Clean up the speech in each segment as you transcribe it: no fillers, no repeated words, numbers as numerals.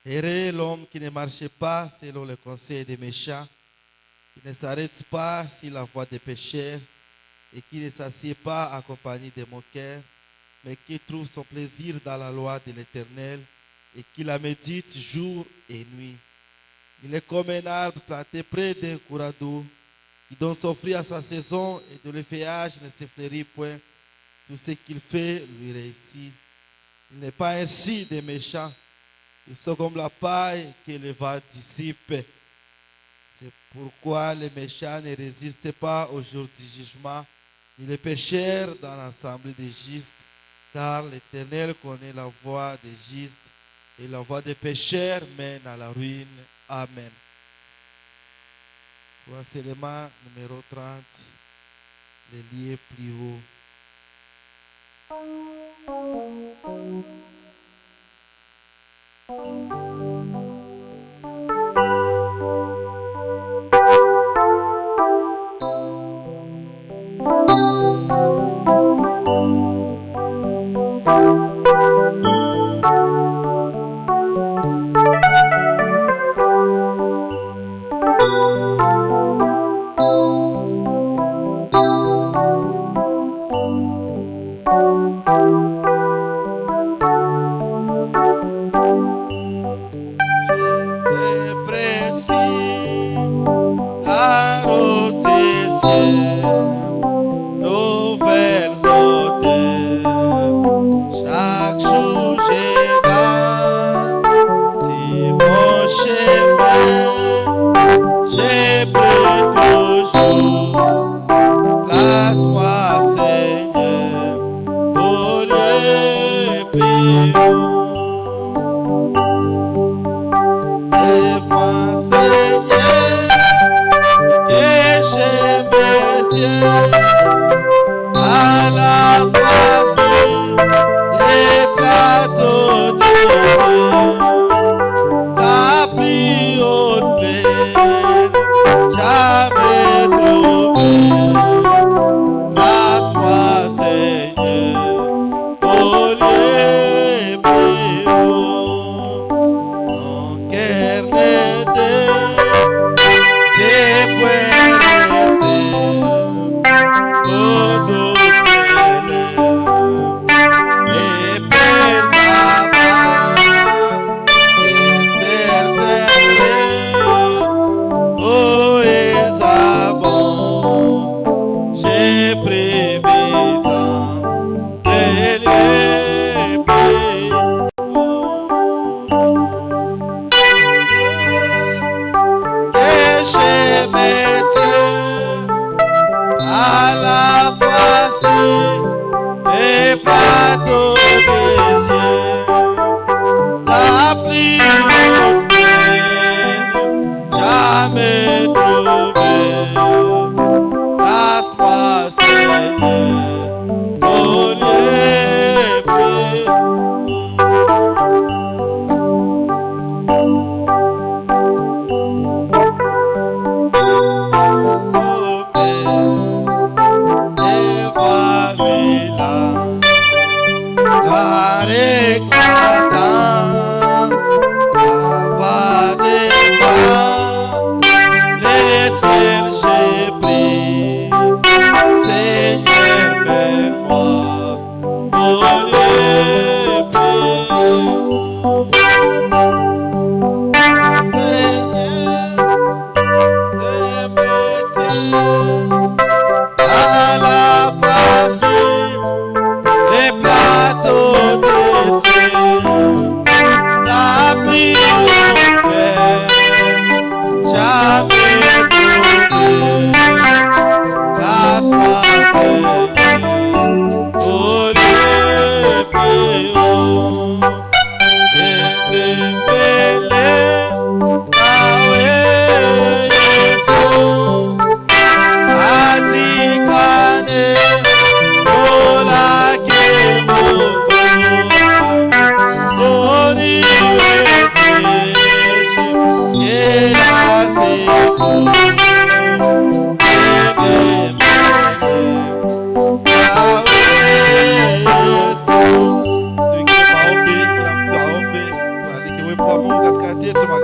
Heureux l'homme qui ne marche pas selon le conseil des méchants, qui ne s'arrête pas sur la voie des pécheurs et qui ne s'assied pas accompagné des moqueurs, mais qui trouve son plaisir dans la loi de l'Éternel et qui la médite jour et nuit. Il est comme un arbre planté près d'un courant d'eau qui donne son fruit à sa saison et dont le feuillage ne se fleurit point. Tout ce qu'il fait lui réussit. Il n'est pas ainsi des méchants. Ils sont comme la paille que le vent dissipe. C'est pourquoi les méchants ne résistent pas au jour du jugement, ni les pécheurs dans l'assemblée des justes, car l'Éternel connaît la voie des justes et la voie des pécheurs mène à la ruine. Amen. Voici l'élément numéro 30, les liés plus haut.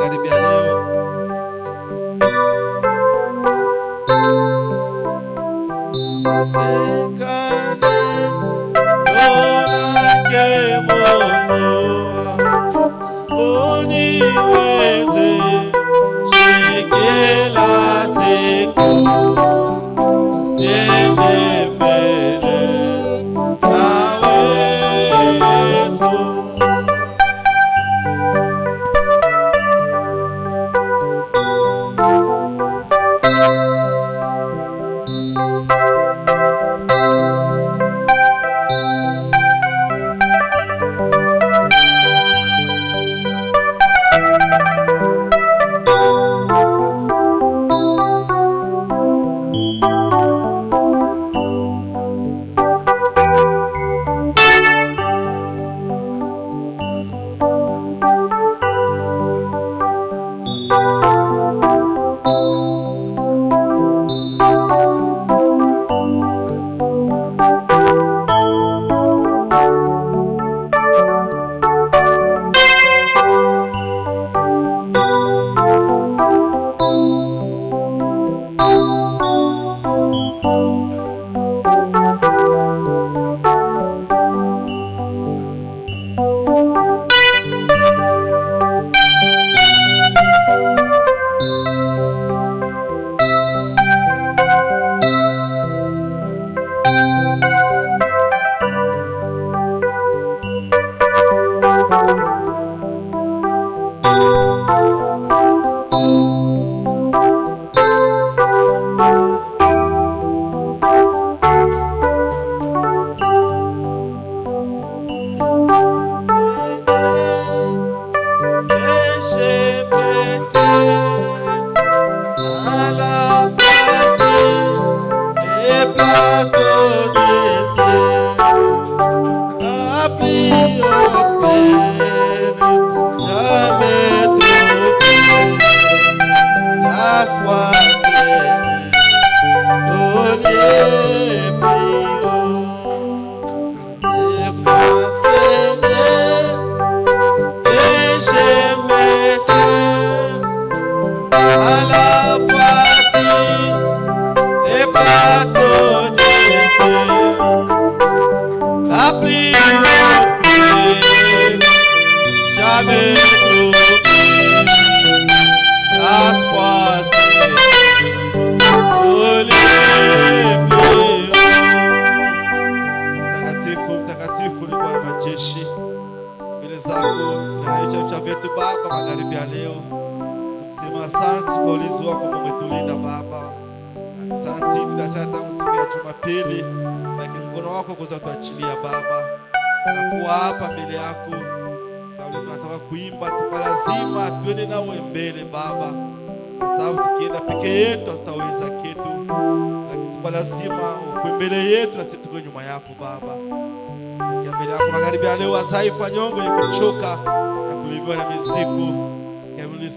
magharibi ya leo.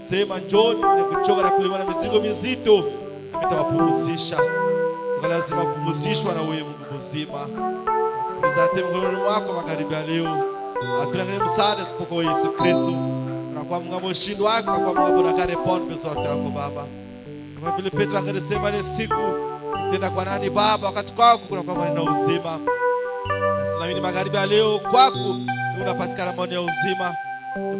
Sema njoni kuchoka na kulemewa na mizigo mizito, nitawapumzisha. Lazima kupumzishwa na wewe Mungu mzima. Presente mkononi mwako magharibi ya leo. Atuangalie msaada isipokuwa Yesu Kristo. Tunakuwa Mungu mshindo wako kwa Mungu na kare pon bezo yako Baba. Kama vile Petro angesema ile siku, tenda kwa nani Baba wakati kwako kuna kwa na uzima. Naamini magharibi ya leo kwako unapatikana maana ya uzima.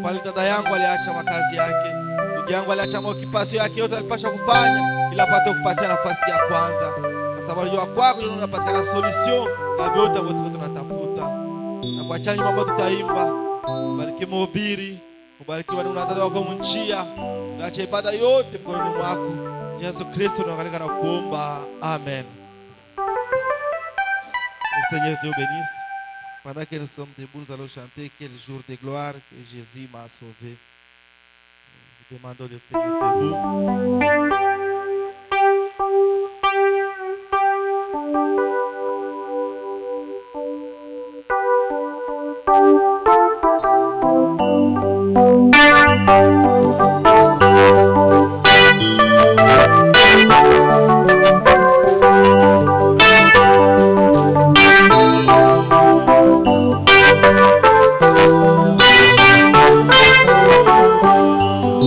Pale dada yangu aliacha makazi yake, ndugu yangu aliacha maokipasio yake yote alipaswa kufanya ili apate kupatia nafasi ya kwanza, kwa sababu unajua kwako ndio unapatikana solution na vyote ambavyo tunatafuta. Na kwa chanyi mambo tutaimba, bariki mhubiri, ubariki wale unataka wako mnjia, na acha ibada yote mkononi mwako. Yesu Kristo tunakalika na kuomba, amen. Le Seigneur Dieu bénisse. Pendant que nous sommes debout, nous allons chanter quel jour de gloire que Jésus m'a sauvé. Nous demandons de faire debout.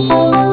Oh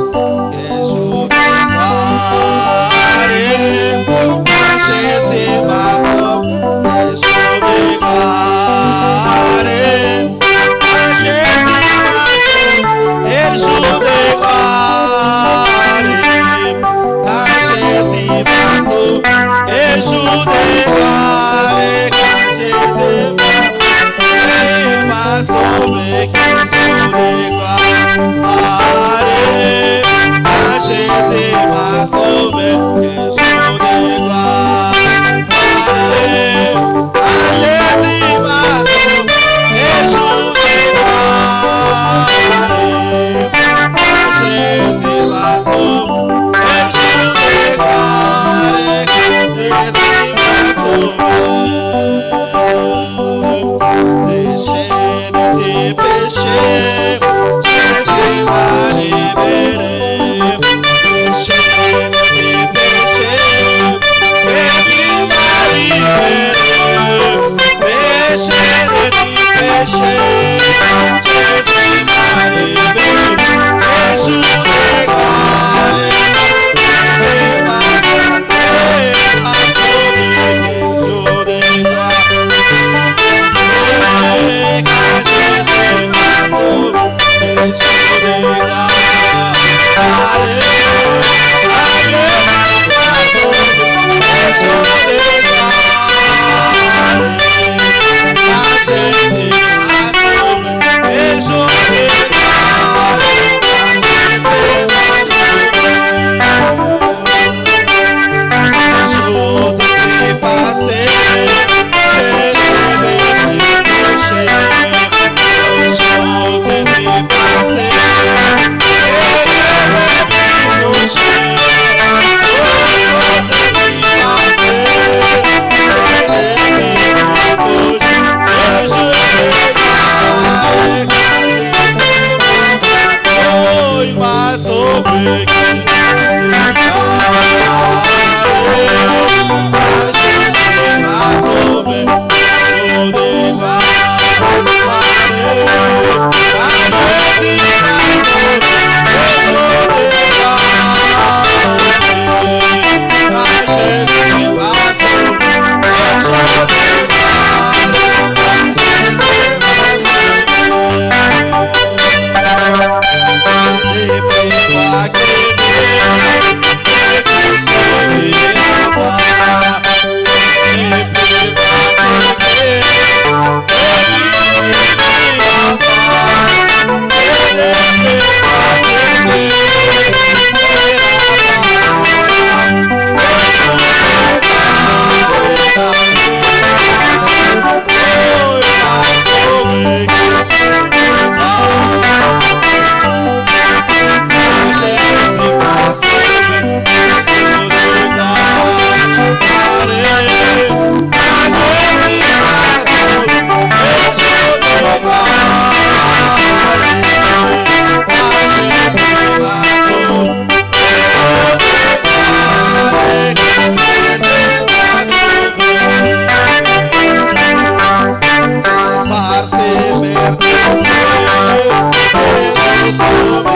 Oh,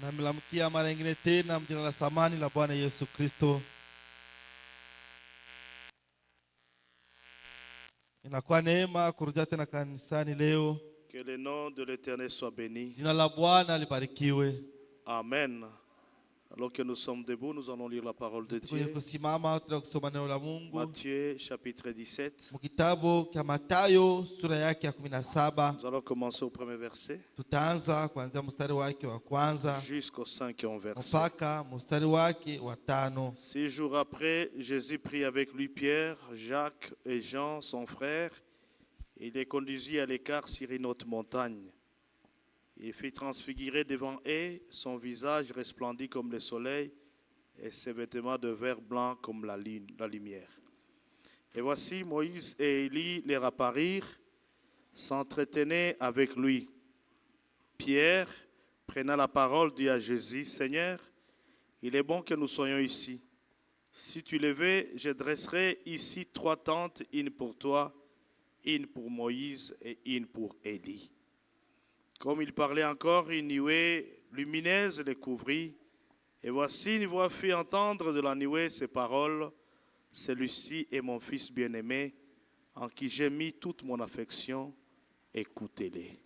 Namlamkia mara nyingine tena mjina la thamani la Bwana Yesu Kristo. Inakuwa neema kurudia tena kanisani leo. Que le nom de l'Éternel soit béni. Jina la Bwana libarikiwe. Amen. Alors que nous sommes debout, nous allons lire la parole de Tukuye Dieu. kusimama tunakusoma neno la Mungu. Matthieu chapitre 17. Mkitabu cha Mathayo sura yake ya 17. Nous allons commencer au premier verset Tutaanza kuanzia mstari wake wa kwanza jusqu'au cinquième verset. mpaka mstari wake wa 5. 6 jours après, Jésus prit avec lui Pierre, Jacques et Jean, son frère. Il les conduisit à l'écart sur une haute montagne. Il fut transfiguré devant eux, son visage resplendit comme le soleil et ses vêtements de verre blanc comme la lumière. Et voici Moïse et Élie leur apparurent, s'entretenaient avec lui. Pierre, prenant la parole, dit à Jésus, « Seigneur, il est bon que nous soyons ici. Si tu le veux, je dresserai ici 3 tentes, une pour toi, une pour Moïse et une pour Élie. » Comme il parlait encore, une nuée lumineuse les couvrit. Et voici une voix fit entendre de la nuée ces paroles. Celui-ci est mon fils bien-aimé, en qui j'ai mis toute mon affection. Écoutez-les.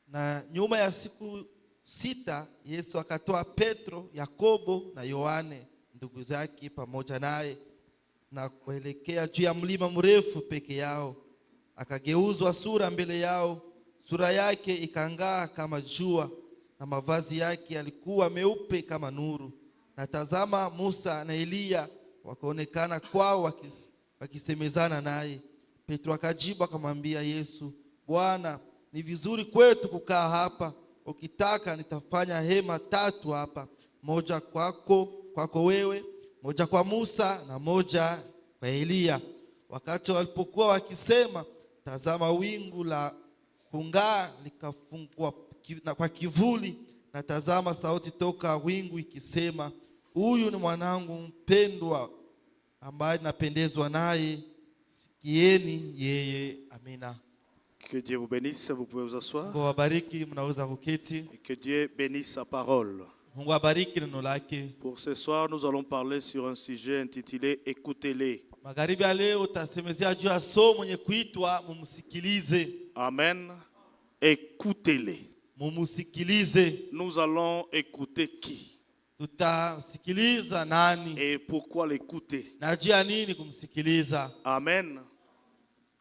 Na nyuma ya siku 6 Yesu akatoa Petro, Yakobo na Yohane ndugu zake pamoja naye na kuelekea juu ya mlima mrefu peke yao. Akageuzwa sura mbele yao. Sura yake ikang'aa kama jua na mavazi yake yalikuwa meupe kama nuru. Na tazama, Musa na Eliya wakaonekana kwao wakisemezana naye. Petro akajibu akamwambia Yesu, Bwana, ni vizuri kwetu kukaa hapa. Ukitaka nitafanya hema 3 hapa, moja kwako wewe, moja kwa Musa na moja kwa Eliya. Wakati walipokuwa wakisema, tazama, wingu la kung'aa likafungwa kwa kivuli, na tazama, sauti toka wingu ikisema, huyu ni mwanangu mpendwa ambaye napendezwa naye, sikieni yeye. Amina. Que Dieu vous bénisse, vous pouvez vous asseoir. Mungu awabariki, mnaweza kuketi. Et que Dieu bénisse sa parole. Mungu abariki neno lake. Pour ce soir, nous allons parler sur un sujet intitulé « Écoutez-les ». Magharibi ya leo utasemezea juu ya somo mwenye kuitwa mumsikilize. Amen. Écoutez-les. Mumsikilize. Nous allons écouter qui? Tutasikiliza nani? Et pourquoi l'écouter? Na juu ya nini kumsikiliza? Amen.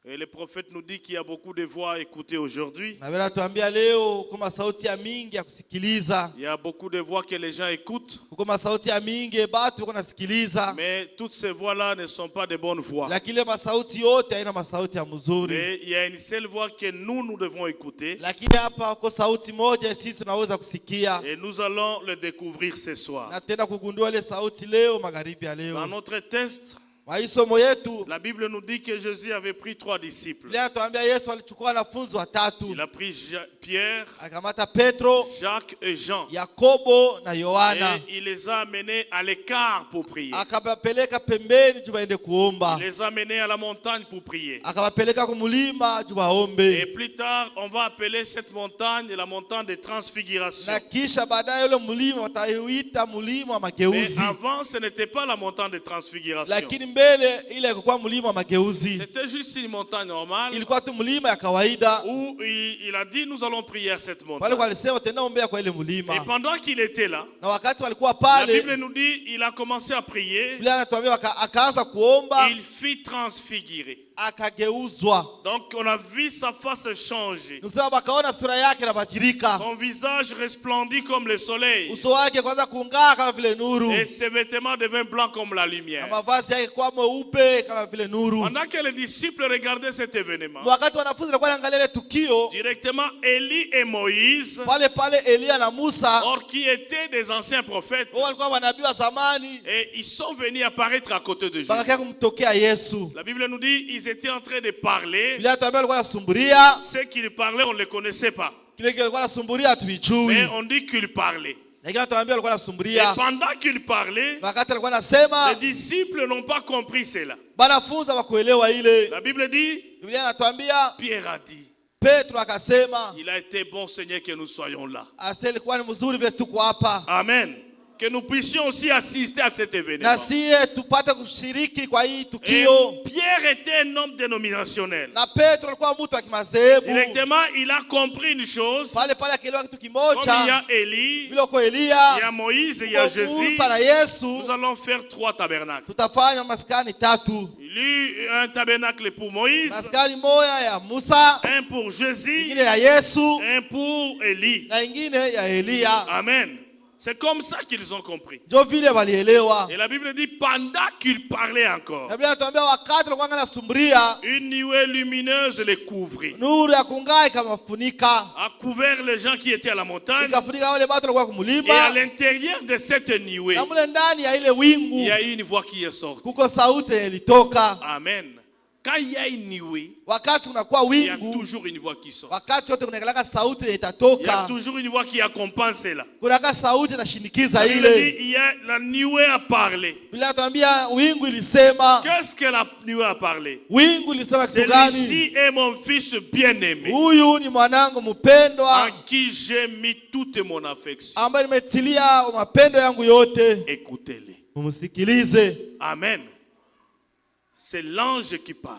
Et le prophète nous dit qu'il y a beaucoup de voix à écouter aujourd'hui. Na bila tuambia leo kuma sauti ya mingi ya kusikiliza. Il y a beaucoup de voix que les gens écoutent. Kuma sauti ya mingi batu wako nasikiliza. Mais toutes ces voix-là ne sont pas de bonnes voix. Lakini masauti yote haina masauti ya mzuri. Mais il y a une seule voix que nous devons écouter. Lakini hapa kwa sauti moja sisi tunaweza kusikia. Et nous allons le découvrir ce soir. Na tena kugundua ile sauti leo magharibi ya leo. Dans notre texte, la Bible nous dit que Jésus avait pris 3 disciples. Il a pris Pierre, Petro, Jacques et Jean. Yakobo na Yohana. Et il les a amenés à l'écart pour prier. Il les a amenés à la montagne pour prier. Et plus tard, on va appeler cette montagne la montagne de transfiguration. Mais avant, ce n'était pas la montagne de transfiguration. C'était juste une montagne normale où il a dit nous allons prier à cette montagne. Et pendant qu'il était là, la Bible nous dit il a commencé à prier. Il fit transfigurer. Donc on a vu sa face changer. Son visage resplendit comme le soleil. Et ses vêtements deviennent blancs comme la lumière. Pendant que les disciples regardaient cet événement, directement Élie et Moïse, or qui étaient des anciens prophètes, et ils sont venus apparaître à côté de Jésus. La Bible nous dit ils étaient en train de parler. Ce qu'ils parlaient, on ne les connaissait pas. Mais on dit qu'ils parlaient. Et pendant qu'ils parlaient, les disciples n'ont pas compris cela. La Bible dit, Pierre a dit, Petro akasema, il a été bon Seigneur que nous soyons là. aseli kwa ni mzuri vile tuko hapa. Amen. Que nous puissions aussi assister à cet événement. Na siye tupate kushiriki kwa hii Et tukio. Pierre était un homme dénominationnel. Na Petro alikuwa mtu wa kimadhehebu. Directement, il a compris une chose. Pale akielewa kitu Comme il y kimoja. a Élie, Vile uko il y Elia, a Moïse et il y a Jésus, Musa na Yesu, nous allons faire 3 tabernacles. tutafanya maskani tatu. Il y a un tabernacle pour Moïse, Maskani moya ya Musa, un pour Jésus, ingine ya Yesu, un pour Élie. na ingine ya Elia. Amen. C'est comme ça qu'ils ont compris. Ndio vile walielewa. Et la Bible dit, pendant qu'ils parlaient encore, Na Biblia inatuambia wakati walikuwa wanasumbulia, une nuée lumineuse les couvrit, nuru ya kung'aa ikamafunika. a couvert les gens qui étaient à la montagne. Ikafunika wale watu walikuwa Et à kumulima. l'intérieur de cette nuée, Na mule ndani ya ile il wingu y a une voix qui est sortie. kuko sauti ilitoka. Amen. Quand il y a une nuée, Wakati unakuwa il y a wingu, toujours une voix qui sort. wakati wote kunakalaka sauti Il y a itatoka. toujours une voix qui accompagne cela. Kunaka sauti itashinikiza La Bible dit, ile. il y a la nuée a parlé. Biblia inatuambia wingu ilisema. Qu'est-ce que la nuée a parlé? Wingu ilisema kitu gani? Celui-ci est mon fils bien-aimé, Huyu ni mwanangu mpendwa en qui j'ai mis toute mon affection. ambaye nimetilia mapendo yangu yote. Écoutez-le. Mumsikilize. Amen. C'est l'ange qui parle.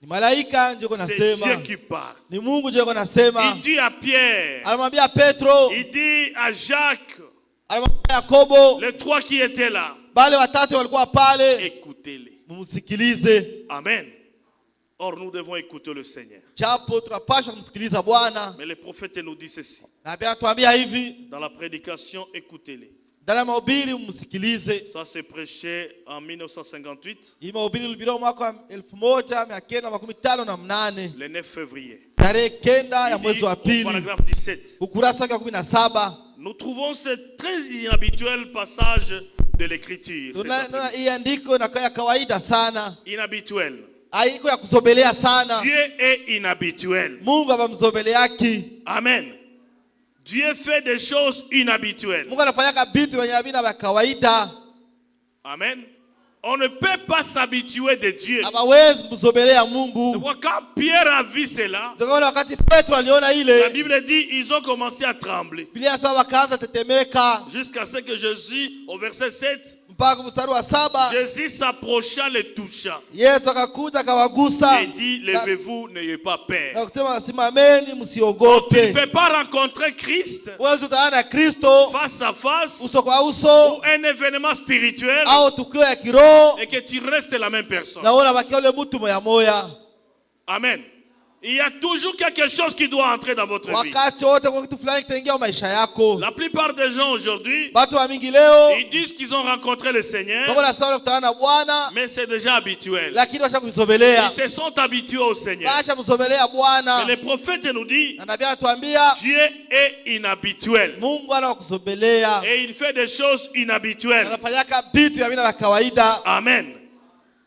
Ni malaika ndio C'est Dieu kunasema. qui parle. Ni Mungu ndio kunasema. Il dit à Pierre, Alimwambia Petro, il dit à Jacques, alimwambia Yakobo, les 3 qui étaient là, bale watatu walikuwa pale. écoutez-les. Mumsikilize. Amen. Or, nous devons écouter le Seigneur. Japo tunapaswa kumsikiliza Bwana. Mais le prophète nous dit ceci. Na pia anatuambia hivi, Dans la prédication, écoutez-les. ndani ya mahubiri mumsikilize. Ça s'est prêché en 1958, Hii mahubiri ilihubiriwa mwaka wa 1958 le 9 février. tarehe 9 ya Il mwezi dit wa au pili, paragraphe 17. ukurasa wake wa 17. Nous trouvons ce très inhabituel passage de l'écriture. Tunaona hii andiko na ya kawaida sana. Inhabituel. Haiko ya kuzobelea sana. Dieu est inhabituel. Mungu abamzobeleaki. Amen. Dieu fait des choses inhabituelles. Mungu anafanyaka vitu vyenye havina vya kawaida. Amen. On ne peut pas s'habituer de Dieu. Hawezi mzobelea C'est Mungu. pourquoi quand Pierre a vu cela, Ndio wakati Petro aliona la ile, Bible dit ils ont commencé à trembler. Biblia inasema wakaanza tetemeka Jusqu'à ce que Jésus, au verset 7, mpaka mstari wa 7, Jésus s'approcha, les toucha Yesu akakuja akawagusa et dit, levez-vous, n'ayez pas peur. na kusema simameni, Tu ne msiogope. peux pas rencontrer Christ Wewe utaona Kristo face à face uso kwa ou uso un événement spirituel au tukio ya kiroho et que tu restes la même personne. na wewe unabakia ule mtu moya moya. Amen. Il y a toujours quelque chose qui doit entrer dans votre vie. Wakati wote kwa kitu fulani kitaingia maisha yako. La plupart des gens aujourd'hui, Watu wa mingi leo ils disent qu'ils ont rencontré le Seigneur, wako na sawa kutana na Bwana mais c'est déjà habituel. lakini washa kumzobelea. Ils se sont habitués au Seigneur. Washa mzobelea Mais Bwana. le prophète nous dit, Na nabii anatuambia Dieu est inhabituel. Mungu ana kuzobelea. Et il fait des choses inhabituelles. Anafanyaka vitu vya vina kawaida. Amen.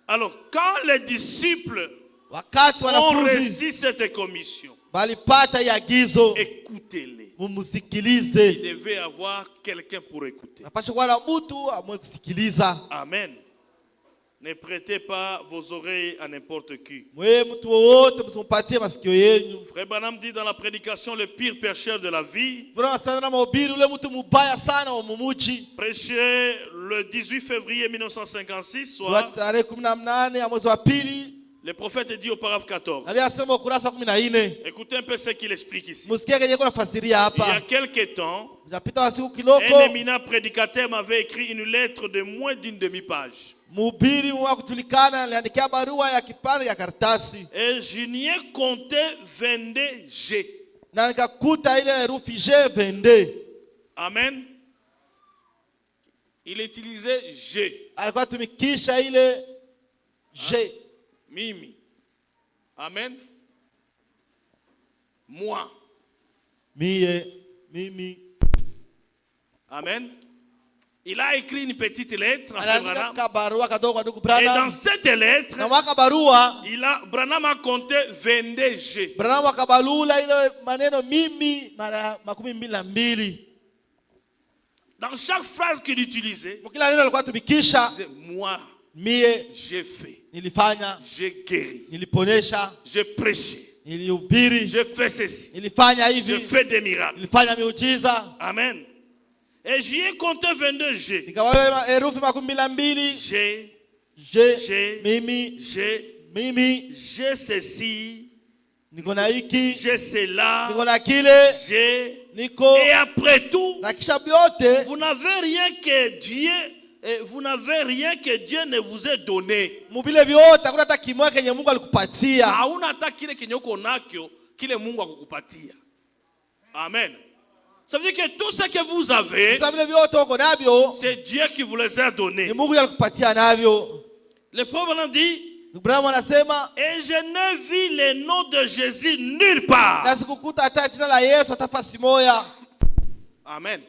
Alors, quand les disciples Wakati ont wanafunzi reçu cette commission, walipata hii agizo, écoutez-les. mumsikilize. Il devait avoir quelqu'un pour écouter. Napasha kuwa na mtu amwe kusikiliza. Amen. Ne prêtez pas vos oreilles à n'importe qui. Mwe mtu wowote msimpatie masikio yenu. Frère Branham dit dans la prédication, le pire pécheur de la vie, Bwana sana na mahubiri ule mtu mubaya sana wa mumuchi. prêché le 18 février 1956 Wa soir, tarehe 18 ya mwezi wa pili. le prophète dit au paragraphe 14. Nabii asema ukurasa wa 14. Écoutez un peu ce qu'il explique ici. Musikia kenye kuna fasiria Il y a hapa. quelque temps, Japita wa siku un kiloko. éminent prédicateur m'avait écrit une lettre de moins d'une demi-page. Mhubiri wa kujulikana aliandikia barua ya kipande ya karatasi. Et je n'y ai compté 22 G. Na nikakuta ile herufi G vende. Amen. Il utilisait G. Alikuwa tumikisha ile G. Mimi. Amen. Moi. Mie, mimi. Amen. Il a écrit une petite lettre à Frère Branham. Anaandika barua kadogo kwa ndugu Et dans Branham. cette lettre, Na mwaka barua Branham a compté 22 G. Branham akabalula ile maneno mimi mara 22. Dans chaque phrase qu'il utilisait, Kila neno alikuwa tumikisha il disait moi, mie j'ai fait, nilifanya, j'ai guéri, niliponesha, j'ai prêché, Ilihubiri, je fais ceci, ilifanya je hivi, fais des miracles. ilifanya miujiza. Amen. Et j'y ai compté 22 G. Nikawa herufi 12. J'ai, Je, mimi, j'ai ceci, niko na hiki, j'ai cela, niko na kile, j'ai. niko Et après tout, na kisha vyote. vous n'avez rien que Dieu ne vous ait donné. Mubile vyote hakuna hata kimoja kenye Mungu alikupatia. Hauna hata kile kenye uko nakyo, kile Mungu akukupatia. Amen. Ça veut dire que tout ce que vous avez, Vile vyote uko navyo c'est Dieu qui vous les a donnés. ni Mungu alikupatia navyo. Le prophète dit, Ibrahimu anasema, et je n'ai vu le nom de Jésus nulle part. na sikukuta hata jina la Yesu hata fasi moja. Amen.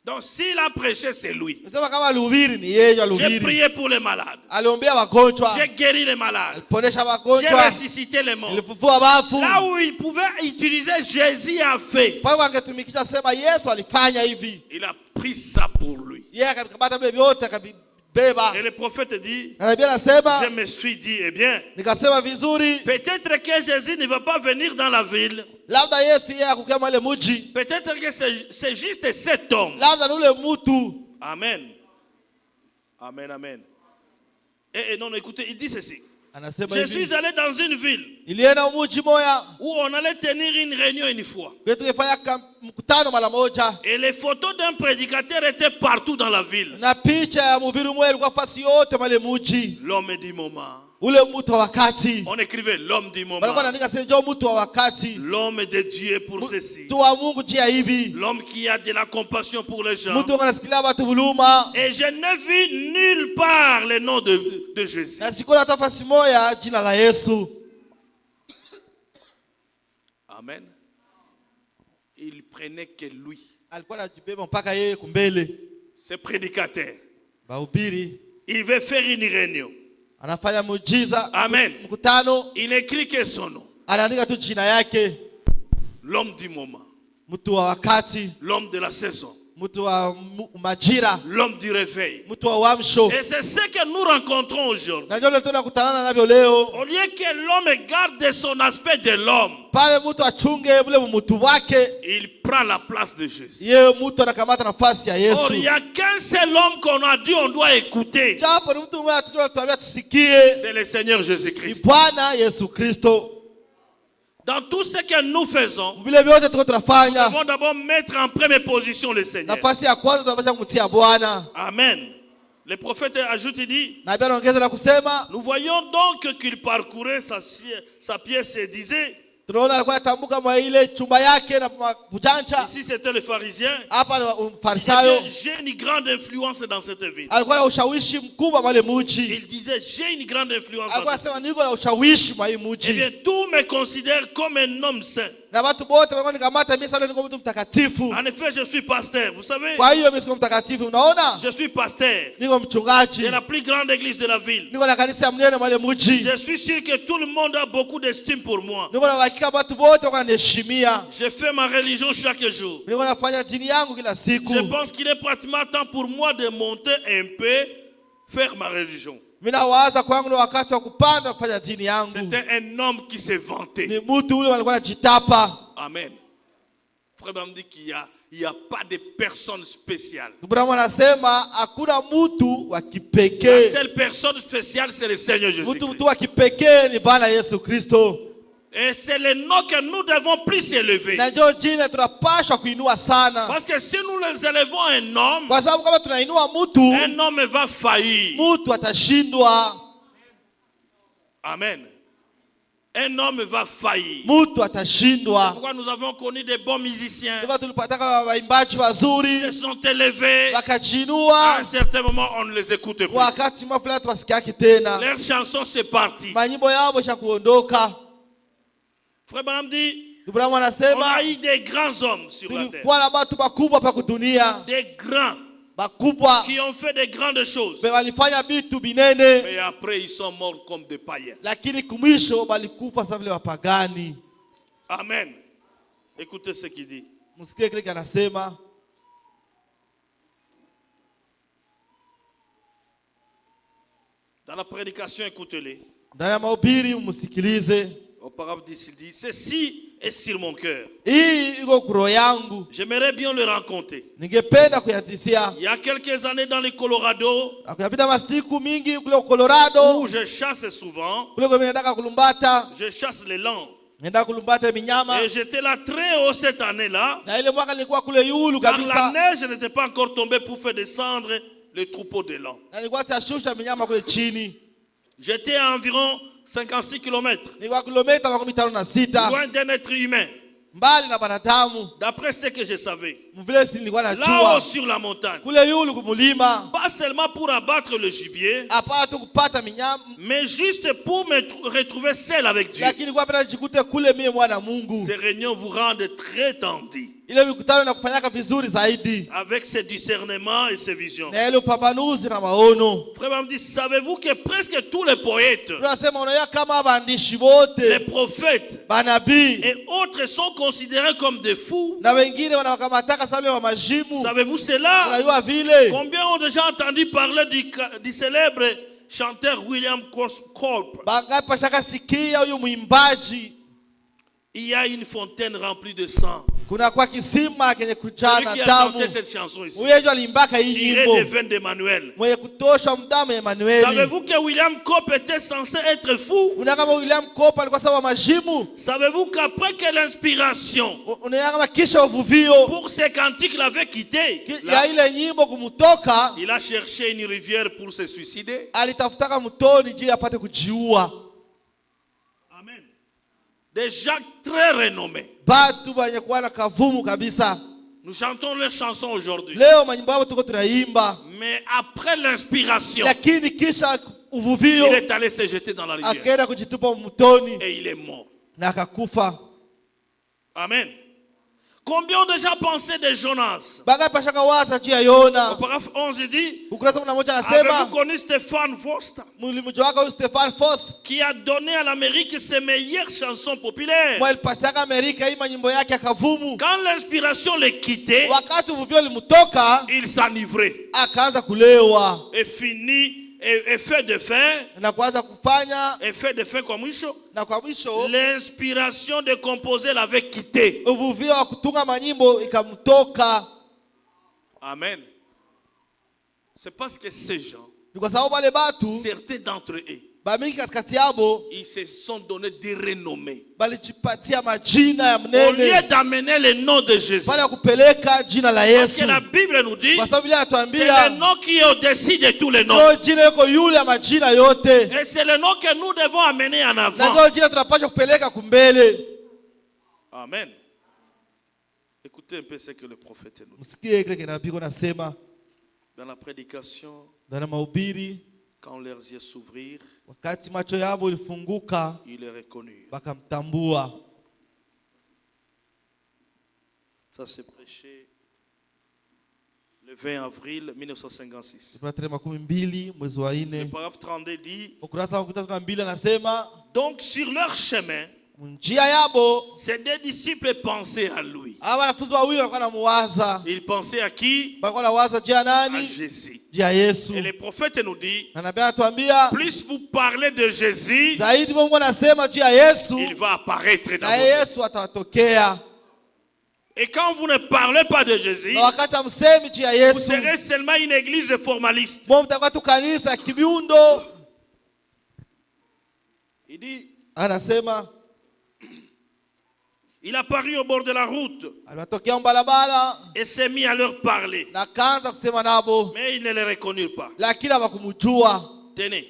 Donc s'il a prêché, c'est lui. Nasema kama alihubiri ni yeye J'ai alihubiri. prié pour les malades. Aliombea wagonjwa, J'ai guéri les malades. aliponesha J'ai wagonjwa, ressuscité les morts. alifufua wafu. Là où il pouvait utiliser, Jésus a fait. Pale angetumikisha sema Yesu alifanya hivi. Il a pris ça pour lui. Yeye akakamata vile vyote akabibeba. Et le prophète dit, Na Biblia inasema, je me suis dit, eh bien, nikasema vizuri, peut-être que Jésus ne va pas venir dans la ville. labda Yesu yeye akukia mwale mji. Peut-être que c'est juste cet homme. Labda ni ule mtu. Amen. Amen, amen. Et non, écoutez, il dit ceci. Anasema Je hivi, suis allé dans une ville ilienda mji moya, où on allait tenir une réunion une fois. kwetu tulifanya mkutano mara moja. Et les photos d'un prédicateur étaient partout dans la ville. Na picha ya mhubiri mmoja ilikuwa fasi yote mwale mji. L'homme du moment. Ule mtu wa wakati. On écrivait l'homme du moment. Walikuwa wanaandika sasa ndio mtu wa wakati. L'homme de Dieu pour ceci. Mtu wa Mungu jia hivi. L'homme qui a de la compassion pour les gens. Mtu anasikia watu huruma. Et je n'ai vu nulle part le nom de Jésus. Na sikuona hata fasi moja jina la Yesu. Amen. Il prenait que lui. Alikuwa anajibeba mpaka yeye kumbele. Ce prédicateur. Bahubiri. Il veut faire une réunion. Anafanya muujiza. Amen. Mkutano. Il écrit que son nom. Anaandika tu jina yake. L'homme du moment. Mtu wa wakati. L'homme de la saison. Mtu wa majira. L'homme du réveil. Mtu wa uamsho. Et c'est ce que nous rencontrons aujourd'hui. Na ndio tunakutana navyo leo. Au lieu que l'homme garde son aspect de l'homme, Pale mtu achunge ule mtu wake, il prend la place de Jésus. yeye mtu anakamata nafasi ya Yesu. Or, il n'y a qu'un seul homme qu'on a dit on doit écouter. Japo ni mtu mmoja tunatuambia tusikie. C'est le Seigneur Ni Jésus-Christ. Bwana Yesu Kristo. Dans tout ce que nous faisons, Vile vyote tuko nous tunafanya, devons d'abord mettre en première position le Seigneur. nafasi ya kwanza tunapaswa kumtia Bwana. Amen. Le prophète ajoute, il dit, Na Biblia anaongeza na kusema, nous voyons donc qu'il parcourait sa pièce et disait, tunaona alikuwa anatambuka mwa ile chumba yake na bujanja. ici c'était le pharisien, Hapa ni il Farisayo. disait, j'ai une grande influence dans cette ville. Alikuwa na ushawishi mkubwa mwa ile mji. Il disait, j'ai une grande influence dans Alikuwa cette ville. anasema niko na ushawishi mwa hii Eh mji. bien, tous me considèrent comme un homme saint. Na watu wote walikuwa nikamata mimi sasa niko mtu mtakatifu. En effet, je suis pasteur. Vous savez, Kwa hiyo mimi siko mtakatifu, unaona? je suis pasteur Niko mchungaji. de la plus grande église de la ville. Niko na kanisa ya mnene mwale mji. Je suis sûr que tout le monde a beaucoup d'estime pour moi. Niko na uhakika watu wote wananiheshimia. Je fais ma religion chaque jour. Niko nafanya dini yangu kila siku. Je pense qu'il est pratiquement temps pour moi de monter un peu, faire ma religion. Mimi nawaza kwangu ni wakati wa kupanda kufanya dini yangu. C'était un homme qui s'est vanté. Ni mtu ule alikuwa anajitapa. Amen. Frère Bram dit qu'il n'y a pas de personne spéciale. Ibrahimu anasema hakuna mtu wa La kipekee. seule personne spéciale, c'est le Seigneur Mtu Jésus-Christ. wa kipekee ni Bwana Yesu Kristo. Et c'est le nom que nous devons plus élever. Na ndio jina tunapaswa kuinua sana. Parce que si nous les élevons un homme, Kwa sababu kama tunainua mtu, un homme va faillir. mtu atashindwa. Amen. Un homme va faillir. Mtu atashindwa. Pourquoi nous avons connu des bons musiciens Ndio tulipataka waimbaji wazuri, qui se sont élevés. À wakajiinua. un certain moment, on ne les écoute plus. Wakati mafulani tuwasikiaki tena. Leur chanson, c'est parti. Manyimbo yao isha kuondoka. Frère Branham dit, Ibrahimu on anasema a eu des grands hommes sur la terre. tulikuwa na watu bakubwa pa kudunia. Des grands Bakubwa qui ont fait des grandes choses. walifanya vitu binene, Mais après, ils sont morts comme des païens. lakini kumwisho balikufa sawa vile wapagani. Amen. Écoutez ce qu'il dit. Msikie kile anasema. Dans la prédication, écoutez-les. Ndani ya mahubiri msikilize. Au Auparavant, il dit, ceci est sur mon cœur. Hii iko kuro yangu. J'aimerais bien le raconter. Ningependa kuyatisia. Il y a quelques années dans le Colorado, Akuyapita masiku mingi kule Colorado. où je chasse souvent, Kule kwa nataka kulumbata. je chasse les langs. Nenda kulumbata minyama. Et j'étais là très haut cette année-là, Na ile mwaka nilikuwa kule yulu car la kabisa. neige n'était pas encore tombée pour faire descendre le troupeau de langs. Na nilikuwa siashusha minyama kule chini. J'étais à environ 56 km, Nilikuwa kilomita 56 loin d'un être humain, mbali na banadamu. d'après ce que je savais. Mvile si nilikuwa Là-haut najua. sur la montagne, Kule yulu kumulima. pas seulement pour abattre le gibier, Hapana tu kupata minyama. mais juste pour me retrouver seul avec Dieu. Lakini kwa penda jikute kule mie mwana Mungu. Ces réunions vous rendent très tendus Ile mikutano inakufanyaka vizuri zaidi. avec ces discernements et ces visions. Na ile upambanuzi na maono. Frère me dit, savez-vous que presque tous les poètes, Tunasema unaona kama waandishi wote, les prophètes manabii et autres sont considérés comme des fous? na wengine wanawakamataka sababu ya majimu. Savez-vous cela? Unajua vile Combien ont déjà entendu parler du célèbre chanteur William Corp? bangapi pashaka sikia huyu mwimbaji? Il y a une fontaine remplie de sang. Kuna kwa kisima kenye Celui kujana qui a damu. chanté cette chanson ici, Huyo alimbaka hii tiré des nyimbo veines d'Emmanuel. mwenye kutosha mdamu ya Emanueli. Savez-vous que William Corp était censé être fou? Unaona kama William Kopa alikuwa sawa majimu. Savez-vous qu'après que l'inspiration Unaona kama kisha uvuvio pour ces cantiques l'avait quitté, ya ile nyimbo kumutoka, il a cherché une rivière pour se suicider. alitafutaka mtoni juu apate kujiua. Amen. Des gens très renommés. Batu banye kuwa na kavumu kabisa. Nous chantons leurs chansons aujourd'hui. Leo manyimbo yao tuko tunaimba, Mais après l'inspiration, lakini kisha il uvuvio est allé se jeter dans la rivière. akaenda kujitupa mtoni Et il est mort. na akakufa. Amen. Combien ont déjà pensé de Jonas? Bangapi pashaka waza juu ya Yona? Au paragraphe 11, il dit, Ukurasa mmoja avez-vous anasema connu Stéphane Faust, mlimjua huyu Stefan Foss qui a donné à l'Amérique ses meilleures chansons populaires? mwalipatiaka Amerika hii manyimbo yake akavumu. Quand l'inspiration les quittait, Wakati uvuvio limutoka il s'enivrait akaanza kulewa et finit et fait de fin, na kuanza kufanya, et fait de fin comme mwisho, na kwa mwisho l'inspiration de composer l'avait quitté. uvuvio wa kutunga manyimbo ikamtoka. Amen. C'est parce que ces gens, Ni kwa sababu wale batu certains d'entre eux, bamingi katikati yabo ils se sont donné des renommées. balijipatia majina ya Au lieu mnene d'amener le nom de Jésus, pale ya kupeleka jina la parce Yesu, que la Bible nous dit, kwa sababu ile c'est atuambia le nom qui est au-dessus de tous les noms. ndio jina yuko yule ya majina yote, Et c'est le nom que nous devons amener en na avant. ndio jina tunapaswa kupeleka kumbele. Amen. Écoutez un peu ce que le prophète nous dit. Msikie kile kinabii nasema Dans la prédication, ndani mahubiri, quand leurs yeux s'ouvrirent, wakati macho yao ilifunguka ils le reconnurent. wakamtambua. Ça s'est prêché le 20 avril 1956. Tarehe 12 mwezi wa Le 4, paragraphe 32 dit, ukurasa wa 32 anasema donc sur leur chemin, njia yabo ces deux disciples pensaient à lui. hawa wanafunzi wawili walikuwa namuwaza. Ils pensaient à qui? Walikuwa nawaza juu ya À nani? Jésus. Juu ya Yesu. Et le prophète nous dit, Na nabii anatuambia plus vous parlez de Jésus, zaidi Mungu anasema juu ya Yesu il va apparaître dans na votre vie. Yesu atawatokea. Et quand vous ne parlez pas de Jésus, Na wakati amsemi juu ya vous Yesu, serez seulement une église formaliste. Mungu mtakuwa tu kanisa ya kibiundo. Il dit, Anasema il apparut au bord de la route aliwatokea mbalabala et s'est mis à leur parler. na kaanza kusema nabo, Mais ils ne le reconnurent pas. lakini hawakumjua. Tenez,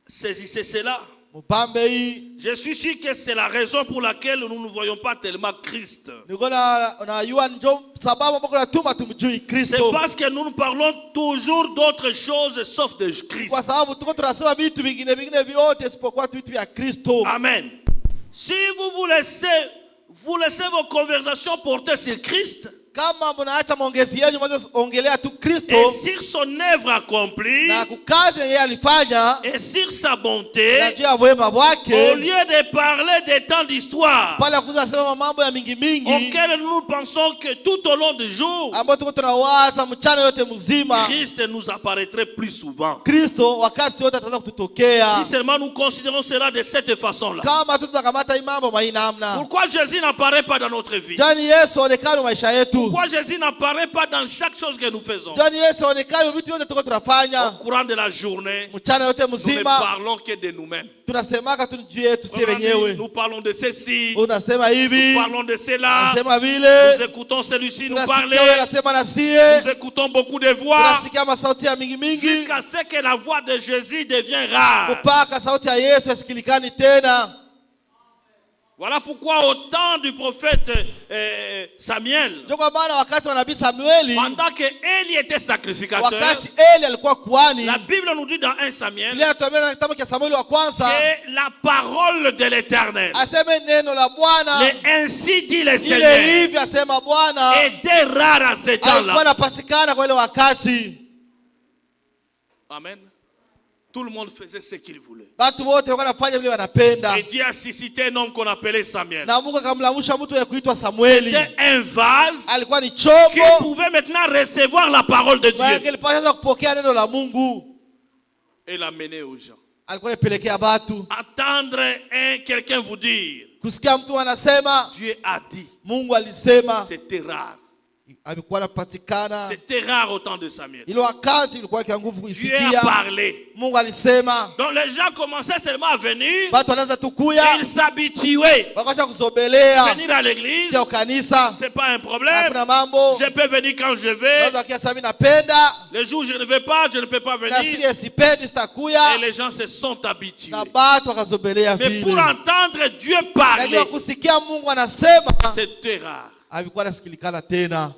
saisissez cela. Mpambe hii Je suis sûr que c'est la raison pour laquelle nous ne voyons pas tellement Christ. niko na yua njo sababu ambako natuma tumjui C'est Kristo, parce que nous parlons toujours d'autres choses sauf de Christ. kwa sababu tuko tunasema vitu vingine vyote isipokuwa tu vitu vya Kristo. Amen. Si vous laissez vos conversations porter sur Christ, Kama mnaacha maongezi yenu mwanzo ongelea tu Kristo et sur son œuvre accomplie na kukazi yeye alifanya et sur sa bonté, na juu ya wema au wake, lieu de parler des temps d'histoire pale kuza sema mambo ya mingi mingi auxquels nous pensons que tout au long du jour, ambapo tuko tunawaza mchana yote mzima, Christ nous apparaîtrait plus souvent. Kristo wakati wote ataanza kututokea. Si seulement nous considérons cela de cette façon-là. Kama tutakamata mambo mainamna, Pourquoi Jésus n'apparaît pas dans notre vie? jani Yesu onekane maisha yetu. Pourquoi Jésus n'apparaît pas dans chaque chose que nous faisons? Jani Yesu onekane vitu vyote tuko Au tunafanya courant de la journée, mchana yote nous ne mzima, parlons que de nous-mêmes. tunasemaka tu juu yetu sie wenyewe. Nous parlons de ceci, Unasema hivi, nous parlons de cela, unasema vile, nous écoutons celui-ci nous parler, tunasikia wewe unasema na sie, nous écoutons beaucoup de voix, tunasikia masauti ya mingi mingi, jusqu'à ce que la voix de Jésus devienne rare. mpaka sauti ya Yesu yasikilikani tena. Voilà pourquoi au temps du prophète Samuel, Ndio kwa maana wakati wa nabii Samueli, pendant que Élie était sacrificateur, wakati Eli alikuwa kuhani, la Bible nous dit dans 1 Samuel Biblia inatuambia na kitabu cha Samueli wa kwanza, que la parole de l'Éternel, aseme neno la Bwana, ainsi dit le ile Seigneur, hivi asema Bwana, était rare à ce alikuwa temps-là. anapatikana kwa ile wakati. Amen. Tout le monde faisait ce qu'il voulait. Watu wote walikuwa wanafanya vile wanapenda, Et Dieu a suscité un homme qu'on appelait Samuel. na Mungu akamlamusha mtu ya kuitwa Samueli. C'était un vase Alikuwa ni qui chombo pouvait maintenant recevoir la parole de na Dieu kilipaswa kupokea neno la Mungu, et l'amener aux gens. alikuwa anapelekea watu. Attendre quelqu'un vous dire, Kusikia mtu anasema Dieu a dit, Mungu alisema, c'était rare. alikuwa anapatikana. C'était rare au temps de Samuel. Ile wakati ilikuwa kwa nguvu Dieu a kuisikia. parlé. Mungu alisema, Donc les gens commençaient seulement à venir, watu wanaanza tu kuya, ils s'habituaient. wakasha kusobelea Venir à l'église, kwa kanisa, c'est pas un problème. hakuna mambo. Je peux venir quand je veux. Naweza kiasi mimi napenda, Les jours où je ne vais pas, je ne peux pas na venir. siku sipendi sitakuya, Et les gens se sont habitués. na watu wakasobelea Mais pour vile. entendre Dieu parler, Lakini kusikia Mungu anasema c'était rare. alikuwa anasikilikana tena.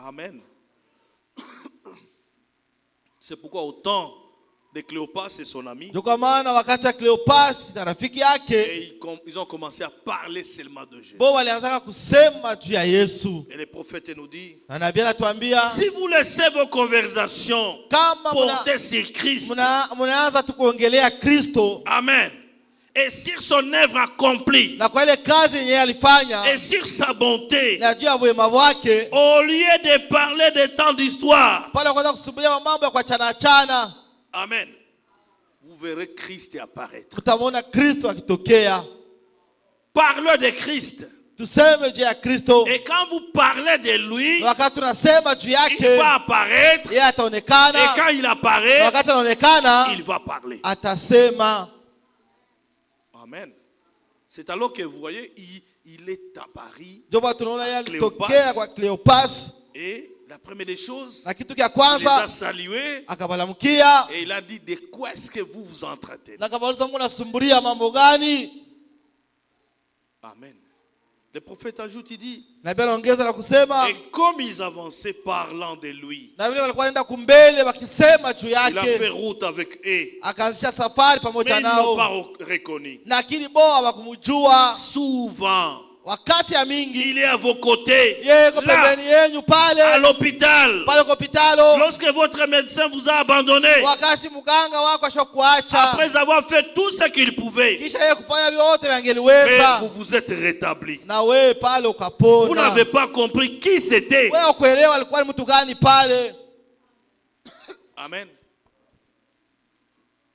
Amen. C'est pourquoi au temps de Cléopas et son ami, Ndio kwa maana wakati wa Kleopasi na rafiki yake, et ils ont commencé à parler seulement de Jésus. bo walianza kusema juu ya Yesu. Et le prophète nous dit, Na nabii anatuambia si vous laissez vos conversations kama porter sur Christ, mnaanza tu kuongelea Kristo Amen, et sur son œuvre accomplie, na kwa ile kazi yenye alifanya et sur sa bonté, na juu ya wema wake, au lieu de parler des temps d'histoire, pale kwanza kusubiria mambo ya kuachana achana, Amen, vous verrez Christ apparaître. tutamwona Kristo akitokea. Parlez de Christ. Tuseme juu ya Kristo, Et quand vous parlez de lui, na wakati tunasema juu il yake, va apparaître. yeye Et ataonekana, quand il na apparaît, wakati anaonekana il va parler. atasema. Amen. C'est alors que vous voyez, il est apparu. Ndio bwana tunaona yeye alitokea Cleopas. kwa Kleopas, Et la première des choses, na kitu cha il les a kwanza salués. akabalamkia Et il a dit, de quoi est-ce que vous vous entretenez? na kabauliza Mungu nasumbulia mambo gani? Amen. Le prophète ajoute, il dit, Nabii anaongeza na kusema, et comme ils avançaient parlant de lui, na vile walikuwa wanaenda kumbele wakisema juu il a fait yake, route avec eux. akaanzisha safari Mais pamoja ils ne l'ont pas nao, reconnu. lakini bo hawakumjua. Souvent, Wakati ya mingi il est à vos côtés, yeye yuko là, pembeni yenyu à pale l'hôpital. pale kwa hospitalo, Lorsque votre médecin vous a abandonné, wakati mganga wako ashakuacha, après avoir fait tout ce qu'il pouvait, kisha yeye kufanya vyote mais vangeliweza, vous vous êtes rétabli. na wewe pale Vous ukapona. n'avez pas compris qui c'était. Wewe ukuelewa alikuwa ni mtu gani pale. Amen.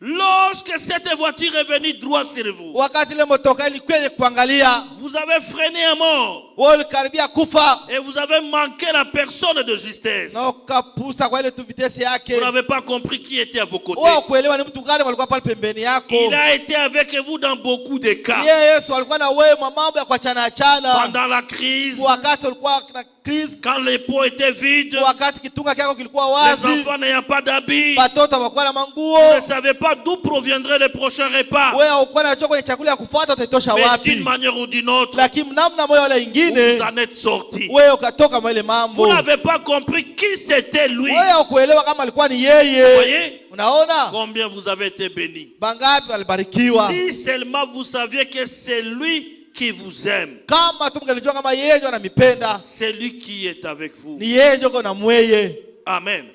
Lorsque cette voiture est venue droit sur vous, Wakati ile motoka ilikuwa yenye kuangalia, vous avez freiné à mort wewe ulikaribia kufa et vous avez manqué la personne de justesse. na ukapusa kwa ile tu vitesi yake. Vous n'avez pas compris qui était à vos côtés. Wewe ukuelewa ni mtu gani walikuwa pale pembeni yako. Il a été avec vous dans beaucoup de cas. Yeye Yesu alikuwa na wewe mambo ya kuachana achana. Pendant la crise, Wakati ulikuwa na crise, quand les pots étaient vides, wakati kitunga kyako kilikuwa les wazi, enfants n'ayant pas d'habits, watoto hawakuwa na manguo, vous ne savez pas d'où proviendrait le prochain repas. wewe ukuwa na kwenye chakula ya kufuata utaitosha Mais wapi? d'une manière ou d'une autre, Lakini namna moja wala vous ingine en êtes sortis. wewe ukatoka mwa ile Vous mambo. n'avez pas compris qui c'était lui. Wewe ukuelewa kama alikuwa ni Vous yeye. voyez Unaona combien vous avez été bénis. bangapi walibarikiwa? Si seulement vous saviez que c'est lui qui vous aime, Kama tumngelijua kama yeye ndio anamipenda, c'est lui qui est avec vous. ni yeye ndio kuna mweye. Amen.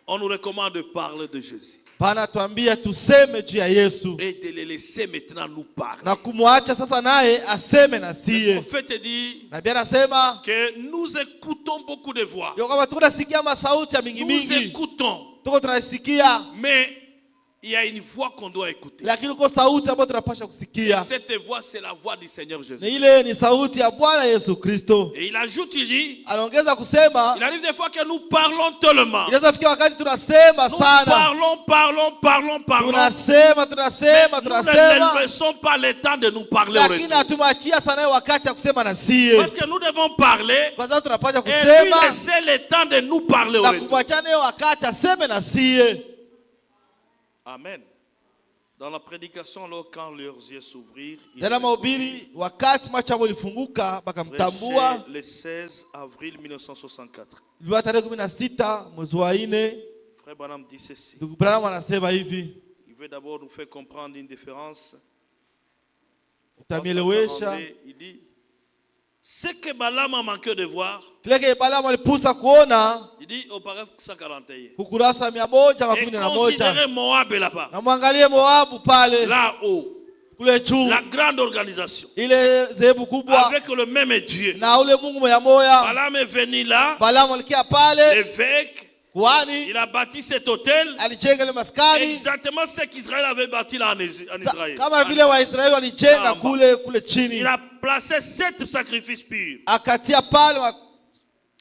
On nous recommande de parler de Jésus Pana tuambia tuseme juu ya Yesu et de le laisser maintenant nous parler. na kumwacha sasa naye aseme na Le siye. prophète dit Na Biblia anasema que nous écoutons beaucoup de voix. yo kama tunasikia masauti ya mingi Nous mingi, écoutons, tuko tunasikia, mais il y a une voix qu'on doit écouter. lakini uko sauti ambayo tunapasha kusikia. Cette voix, c'est la voix du Seigneur Jésus. Na ile ni sauti ya Bwana Yesu Kristo. Et il ajoute, il dit, Anaongeza kusema il arrive des fois que nous parlons tellement. inaweza fikia wakati tunasema Nous sana, parlons. tunasema Nous ne laissons pas le temps de nous parler au lakini retour. hatumwachia sana wakati ya kusema na siye, Parce que nous devons parler kwa sababu tunapasha et lui kusema laisser le temps de nous parler au na retour. kumwachia naye wakati aseme na siye. Amen. Dans la prédication, alors, quand leurs yeux s'ouvrirent, ils Jana mahubiri, wakati macho yao ilifunguka bakamtambua, prêchaient le 16 avril 1964. ilikuwa tarehe 16 mwezi wa 4. Frère Branham dit ceci. Ndugu Branham anasema hivi, Il veut d'abord nous faire comprendre une différence. utamielewesha Il dit, ce que Balaam a manqué de voir, kile Balaamu alipusa kuona il dit au paragraphe 141. kukurasa Et 111. considérez Moab là-bas, Na mwangalie Moabu pale là-haut, kule juu, la grande organisation, ile zehebu kubwa avec le même Dieu. na ule Mungu moya moya. Balaam est venu là, Balaamu alikia pale, l'évêque, kuhani il a bâti cet hôtel, alijenga ile maskani exactement ce qu'Israël avait bâti là en Israël. kama vile Waisraeli walijenga Amba. kule chini. Il a placé 7 sacrifices purs. Akatia pale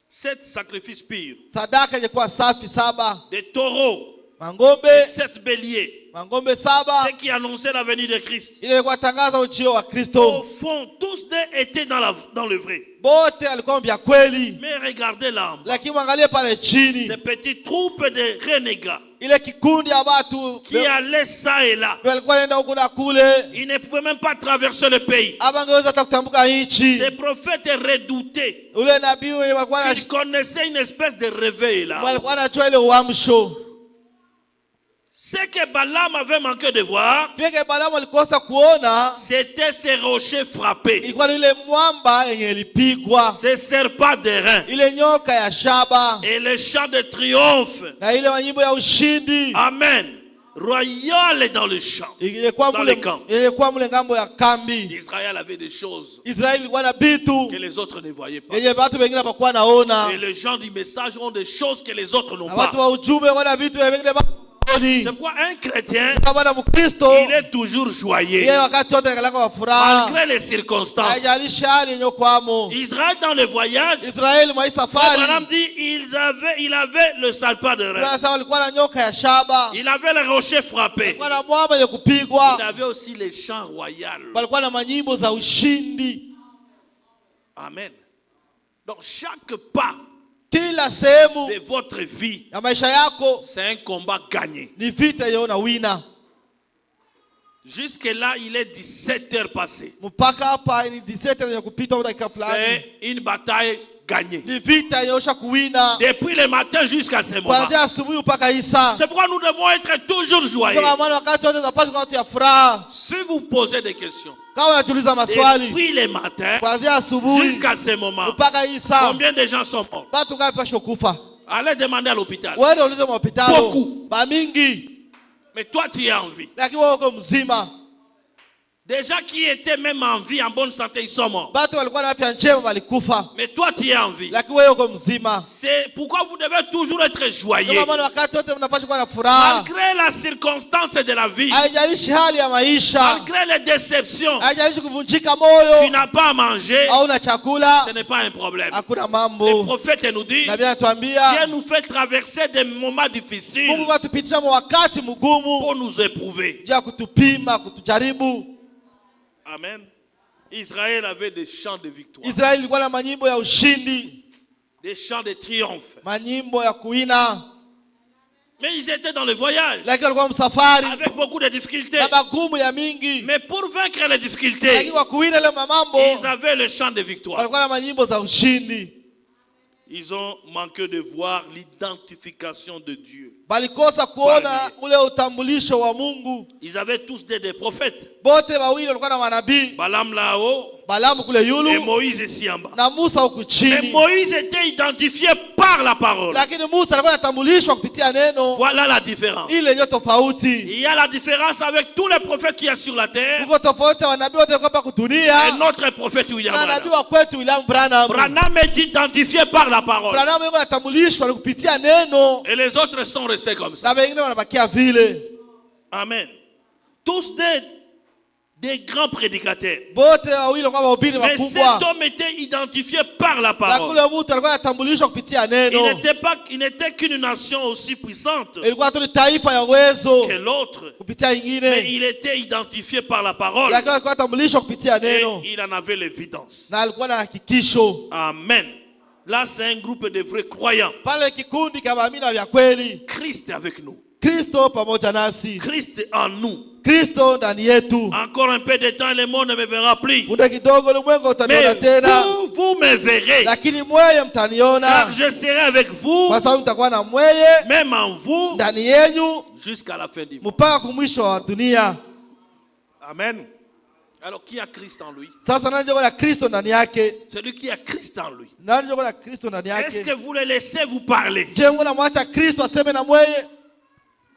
7 sacrifices purs. sadaka ilikuwa safi 7, Des taureaux, mangombe 7 béliers. mangombe 7. Ce qui annonçait la venue de Christ. Ile ilikuwa tangaza ujio wa Au Kristo. fond, tous deux étaient dans le vrai. Bote alikuwa vya kweli, Mais regardez là, lakini mwangalie pale chini, ces petites troupes de renégats ile kikundi ya watu qui allaient ça et là. walikuwa wanaenda huku na kule, Ils ne pouvaient même pas traverser le pays. abangeweza hata kutambuka nchi. Ces prophètes redoutaient. Ule nabii walikuwa Ils connaissaient une espèce de réveil là. wanajua ile uamsho. Ce que Balaam avait manqué de voir, Kile Balaamu alikosa kuona c'était ces rochers frappés, ilikuwa ni ile mwamba yenye ilipigwa, ces serpents d'airain ile nyoka ya shaba et les chants de triomphe. na ile wanyimbo ya ushindi Amen. Royal dans le champ. ilikuwa Dans les camps. mule ngambo ya kambi. Israël avait des choses Israeli ilikuwa na vitu que les autres ne voyaient pas. yenye watu wengine hapakuwa naona, Et les gens du message ont des choses que les autres n'ont na watu pas. wa ujumbe wana vitu vingine C'est pourquoi un chrétien, kama na Mkristo il est toujours joyeux, yeye wakati wote kalanga wa furaha, malgré les circonstances. haijalishi hali yenye kwamo. Israël dans le voyage, Israeli mwa hii safari Abraham dit, il avait le serpent de rein. sasa walikuwa na nyoka ya shaba, Il avait les rochers frappés. walikuwa na mwamba yenye Il kupigwa, avait aussi les chants royaux. walikuwa na manyimbo za ushindi. Amen. Donc chaque pas Kila sehemu de votre vie, ya maisha yako c'est un combat gagné. ni vita yenye unawina. Jusque là, il est 17 heures passées. Mpaka hapa ni 17 yenye kupita dakika fulani, C'est une bataille gagnée. ni vita yenye usha kuwina Depuis le matin jusqu'à ce moment. kuanzia asubuhi mpaka isa. C'est pourquoi nous devons être toujours joyeux. Kwa maana wakati wote tunapaswa kuwa watu ya furaha. Si vous posez des questions, Kama unajiuliza maswali depuis le matin kuanzia asubuhi jusqu'à ce moment, mpaka isa, combien de gens sont morts? watu ngapi pasha kufa? Allez demander à l'hôpital. Wewe ulize mhospitali Beaucoup. ba mingi, Mais toi, tu es en vie. lakini wewe uko mzima. Des gens qui étaient même en vie, en bonne santé, ils sont morts. Watu walikuwa na afya njema walikufa, Mais toi, tu es en vie. lakini wewe uko mzima. C'est pourquoi vous devez toujours être joyeux. Kwa maana wakati wote mnapaswa kuwa na furaha, Malgré la circonstance de la vie, haijalishi hali ya maisha, malgré les déceptions, haijalishi kuvunjika tu moyo, n'as pas à manger, hauna chakula, ce n'est pas un problème. hakuna Le mambo. prophète nous dit, Nabii Dieu anatuambia nous fait traverser des moments difficiles Mungu atupitisha wakati mgumu pour nous éprouver. juu ya kutupima, kutujaribu. Amen. Israël avait des chants de victoire, Israeli ilikuwa na manyimbo ya ushindi, des chants de triomphe. manyimbo ya kuina, Mais ils étaient dans le voyage lakini walikuwa msafari avec beaucoup de difficultés. na magumu ya mingi, Mais pour vaincre les lakini difficultés, kwa kuina ile mamambo ils avaient le chant de victoire. walikuwa na manyimbo za ushindi. Ils ont manqué de voir l'identification de Dieu. balikosa kuona ule utambulisho wa Mungu. Ils avaient tous des prophètes. Bote wawili walikuwa na manabii, Balaam là-haut Balamu kule et yulu Moïse ici en bas. na Musa huku Mais chini. Moïse était identifié par la parole. Lakini Musa alikuwa anatambulishwa kupitia neno. Voilà la différence. Ile ndio tofauti. Il y a la différence avec tous les prophètes qui y a sur la terre Kuko tofauti wa nabii wote kwa hapa et kudunia notre prophète William na nabii Branham. wa kwetu William Branham. Branham est identifié par la parole. Branham yuko anatambulishwa kupitia neno Et les autres sont restés comme ça. na wengine wanabakia vile. Amen. Tous des grands prédicateurs. Bote wawili kwa wahubiri Mais cet wakubwa. homme était identifié par la Na parole. kule mtu alikuwa anatambulishwa kupitia neno. Il n'était qu'une nation aussi puissante Ilikuwa tu ni taifa ya uwezo que l'autre. kupitia Mais ingine. il était identifié par la parole. Lakini alikuwa anatambulishwa kupitia Et neno il en avait l'évidence. na alikuwa na hakikisho. Amen. Là, c'est un groupe de vrais croyants. Pale kikundi kama waamini vya kweli. Christ est avec nous. Kristo pamoja nasi. Christ en nous. Kristo ndani yetu. Encore un peu de temps, le monde ne me verra plus. Muda kidogo ulimwengu utaniona Mais tena. vous me verrez. Lakini mweye mtaniona. Car je serai avec vous, Kwa sababu mtakuwa na mweye même en vous, ndani yenu jusqu'à la fin du monde. mpaka kumwisho wa dunia. Amen. Alors, qui a Christ en lui? Sasa nani ndio na Kristo ndani yake? Celui qui a Christ en lui. Nani ndio na Kristo ndani Est-ce yake? que vous le laissez vous parler? Je, Mungu anamwacha Kristo aseme na mweye?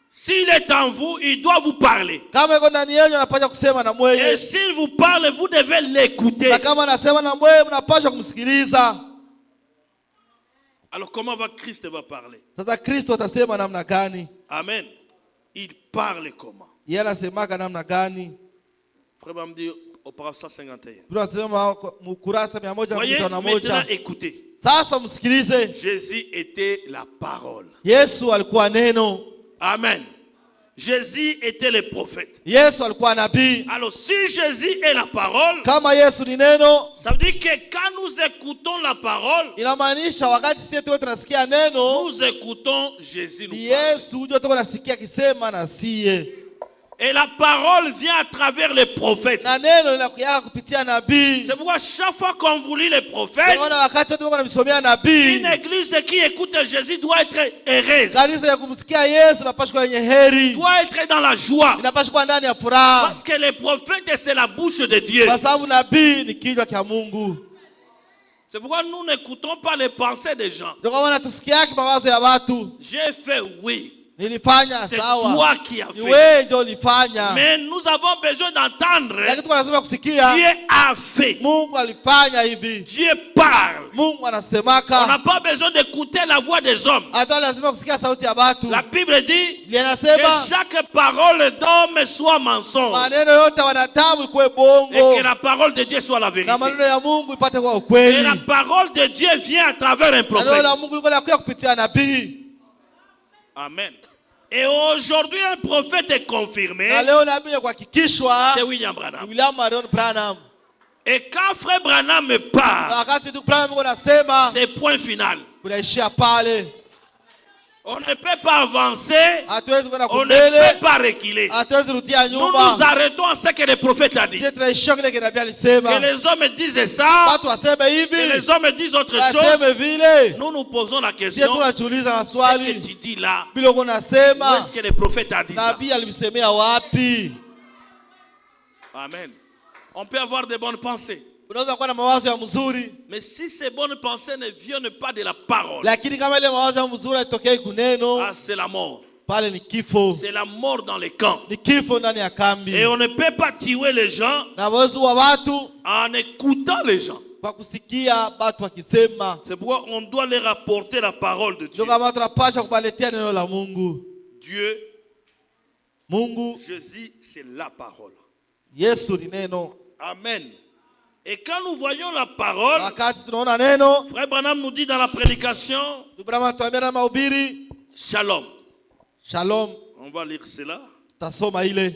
S'il est en vous, il doit vous parler. Kama yuko ndani yenu anapaswa kusema na Et mweye. s'il vous parle, vous devez l'écouter. Na kama anasema na mweye mnapaswa kumsikiliza. Alors, comment va Christ va parler? Sasa Kristo atasema namna gani? Amen. Il parle comment? Yeye anasemaga namna gani? Frère me dit au paragraphe 151. Tunasema mkurasa Voyez, maintenant 151. écoutez. Sasa msikilize. Jésus était la parole. Yesu alikuwa neno. Amen. Jésus était le prophète. Yesu alikuwa nabii. Alors, si Jésus est la parole, Kama Yesu ni neno, ça veut dire que quand nous écoutons la parole, inamaanisha wakati sisi tuwe tunasikia neno, nous écoutons Jésus nous ni parle. Yesu ndio tuko nasikia akisema na siye. Et la parole vient à travers les prophètes. Na neno linakuja kupitia nabii. C'est pourquoi chaque fois qu'on vous lit les prophètes, Unaona wakati wote tuko tunamsomea nabii. une église qui écoute Jésus doit être heureuse, Kanisa ya kumsikia Yesu inapaswa kuwa yenye heri. doit être dans la joie. Inapaswa kuwa ndani ya furaha. Parce que les prophètes, c'est la bouche de Dieu. Kwa sababu nabii ni kinywa cha Mungu. C'est pourquoi nous n'écoutons pas les pensées des gens. Ndio kwa maana tusikiaki mawazo ya watu. J'ai fait oui. Nilifanya C'est sawa. toi qui as Ni fait. wewe ndio ulifanya. Mais nous avons besoin d'entendre. Lakini tuko lazima kusikia. Dieu a fait. Mungu alifanya hivi. Dieu parle. Mungu On n'a anasemaka. pas besoin d'écouter la voix des hommes. Hata lazima kusikia sauti ya watu. La Bible dit Linasema que chaque parole d'homme soit mensonge maneno yote wanadamu ikuwe et bongo que la parole de Dieu soit la vérité. na maneno ya Mungu ipate kuwa Et ukweli. la parole de Dieu vient à travers un Neno prophète. la Mungu liko nakuja kupitia nabii. Amen. Et aujourd'hui, un prophète est confirmé. Na leo nabii ya kuhakikishwa C'est William Branham. William Marion Branham. Et quand frère Branham me parle, Wakati tu Branham yuko nasema c'est point final. kunaishia pale. On ne peut pas avancer. Hatuwezi kwenda On ne mbele. peut pas reculer. Hatuwezi rudia Nous nous nyuma. arrêtons à ce que le prophète a dit. Sisi tunaishia kile kinabii Que alisema. les hommes disent ça, Watu waseme que hivi. les hommes disent autre chose. Waseme vile. Nous nous posons la Sisi question, tunajiuliza ce que maswali. tu dis là, Bila uko où nasema est-ce que le prophète a dit ça? nabii alimsemea wapi? Amen. On peut avoir de bonnes pensées. Unaweza kuwa na mawazo ya mzuri, Mais si ces bonnes pensées ne viennent pas de la parole, lakini kama ile mawazo ya mzuri haitokei kuneno, ah, c'est la mort. pale ni kifo. C'est la mort dans les camps. Ni kifo ndani ya kambi. Et on ne peut pas tuer les gens Na uwezo wa watu en écoutant les gens. kwa kusikia watu wakisema. C'est pourquoi on doit leur apporter la parole de Dieu. Ndio kama tunapaswa kubaletea neno la Mungu. Dieu, Mungu, Jésus, c'est la parole. Yesu ni neno. Amen. Et quand nous voyons la parole, Wakati tunaona neno, frère Branham nous dit dans la prédication, Ibrahima tuambia na mahubiri, Shalom. Shalom, On va lire cela tasoma ile.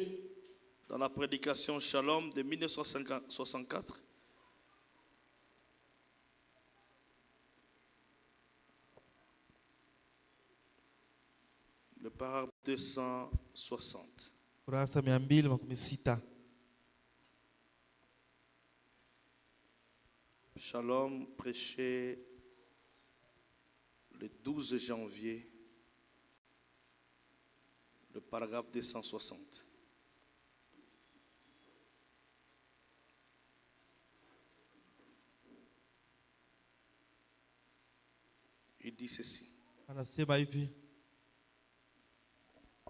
dans la prédication Shalom de 1964. Le paragraphe 260. Kurasa 260. Shalom prêché le 12 janvier, le paragraphe 260. Il dit ceci. Anasema hivi.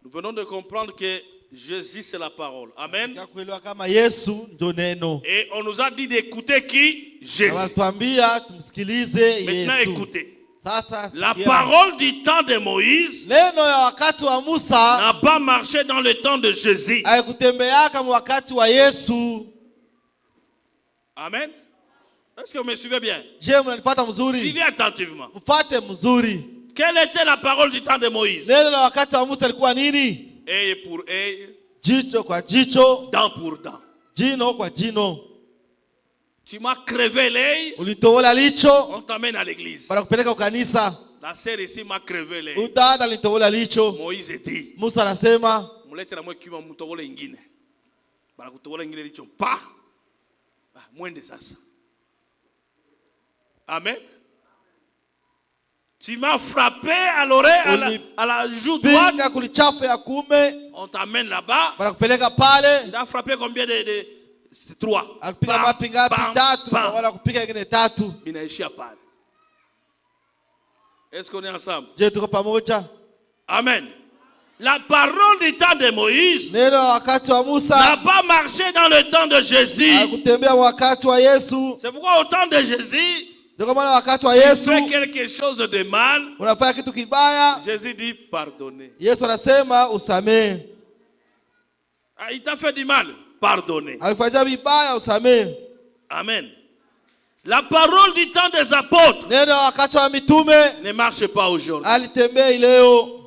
Nous venons de comprendre que Jésus c'est la parole. Amen. Ya kuelewa kama Yesu ndio neno. Et on nous a dit d'écouter qui? Jésus. Anatuambia tumsikilize Maintenant Yesu. écoutez. Sasa La sikia. parole du temps de Moïse Neno ya wakati wa Musa n'a pas marché dans le temps de Jésus. haikutembea kama wakati wa Yesu. Amen. Est-ce que vous me suivez bien? Je, mnanifuata mzuri? Suivez attentivement. Mfuate mzuri. Quelle était la parole du temps de Moïse? Neno la wakati wa Musa ilikuwa nini? Œil pour œil, Jicho kwa jicho, dent pour dent. jino kwa jino. Tu m'as crevé l'œil, Ulitobola licho, on t'amène à l'église. para kupeleka kanisa. La sœur ici m'a crevé l'œil. Udada ulitobola licho. Moïse dit, Musa anasema, muletera mwe kiwa mutobole ingine. Bana kutobola ingine licho pa. Mwende sasa. Amen. Tu m'as frappé à l'oreille, à la joue droite. pinga kulichafu ya kume, On t'amène là-bas. para kupeleka pale. Il a frappé combien de 3? Akipiga mapinga tatu, wala kupiga ingine tatu. Binaishia pale. Est-ce qu'on est ensemble? Je, tuko pamoja? Amen. La parole du temps de Moïse Neno la wakati wa n'a Musa pas marché dans le temps de Jésus. hakutembea wakati wa Yesu. C'est pourquoi au temps de Jésus, Ndio kwa maana wakati wa tu Yesu fais quelque chose de mal, unafanya kitu kibaya, Jésus dit pardonnez. Yesu anasema usamehe. Ah, il t'a fait du mal, pardonnez. Alifanya vibaya, usamehe. Amen. La parole du temps des apôtres Neno la wakati wa mitume ne marche pas aujourd'hui. alitembea leo.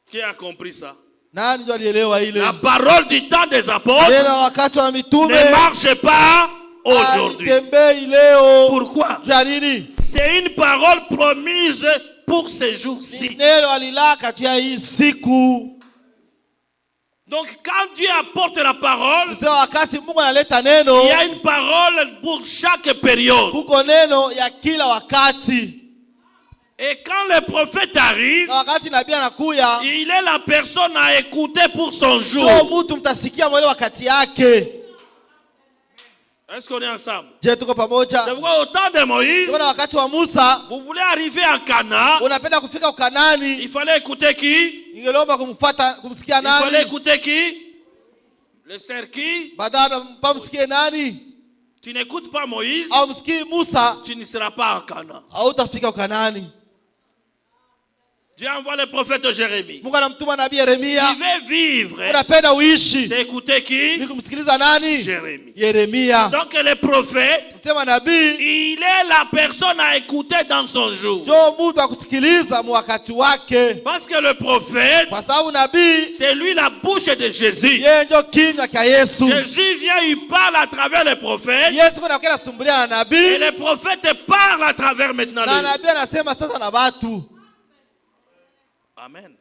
Qui a compris ça? Nani ndio alielewa ile? La parole du temps des apôtres Neno la wakati wa mitume ne marche pas aujourd'hui. alitembea leo. Pourquoi? Jua nini? C'est une parole promise pour ces jours-ci. Neno alilaka juu ya hii siku. Donc quand Dieu apporte la parole, Sasa wakati Mungu analeta neno, il y a une parole pour chaque période. kuko neno ya kila wakati. Et quand le prophète arrive, Na wakati nabii anakuya, il est la personne à écouter pour son jour. ndio mtu mtasikia mwele wakati yake. Est-ce qu'on est ensemble? Je, tuko pamoja? C'est pourquoi au temps de Moïse, Kwa wakati wa Musa, vous voulez arriver à Cana, unapenda kufika Ukanani, il fallait écouter qui? ingelomba kumsikia Il fallait nani? écouter qui? Le sœur qui? Badala mpamsikie nani? Tu n'écoutes pas Moïse, Au msikii Musa, tu ne seras pas en Cana. hautafika Ukanani. Dieu envoie le prophète Jérémie. Mungu anamtuma nabii Yeremia. Il veut vivre. Unapenda uishi, C'est écouter qui? ni kumsikiliza nani? Jérémie. Yeremia. Donc le prophète, Sema nabii il est la personne à écouter dans son jour. ndio mtu akusikiliza wakati wake, Parce que le prophète, kwa sababu nabii c'est lui la bouche de Jésus. yeye ndio kinywa cha Yesu. Jésus vient, il parle à travers le prophète. Yesu kuna kila sumbulia na Et nabii, le prophète parle à travers maintenant na le... nabii anasema sasa na watu. Amen.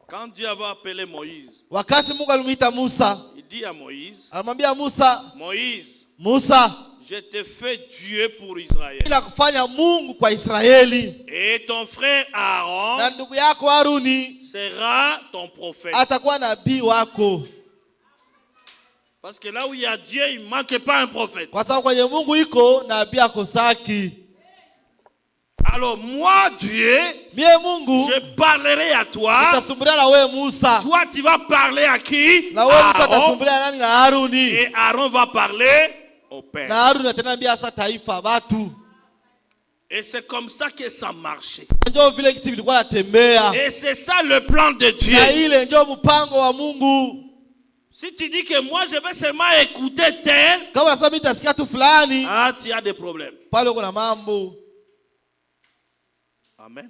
Quand Dieu avait appelé Moïse, Wakati Mungu alimuita Musa, il dit à Moïse, alimwambia Musa, Moïse, Musa, je t'ai fait Dieu pour Israël. ila kufanya Mungu kwa Israeli, Et ton frère Aaron na ndugu yako Haruni sera ton prophète. atakuwa nabii wako. Parce que là où il y a Dieu, il ne manque pas un prophète. Kwa sababu kwenye Mungu iko nabii akosaki. Alors moi, Dieu, Mie Mungu je parlerai à toi. nitasumbulia na wewe Musa, Toi, tu vas parler à qui? na wewe Musa Aaron. atasumbulia nani? Na Haruni. Et Aaron va parler au Père. Na Haruni ataniambia sasa taifa watu. Et c'est comme ça que ça marchait. Njoo vile kitu vilikuwa natembea. Et c'est ça le plan de Dieu. Na ile njoo mpango wa Mungu. Si tu dis que moi, je vais seulement écouter tel, Kama unasema mimi nitasikia tu fulani, ah, tu as des problèmes. pale uko na mambo. Amen.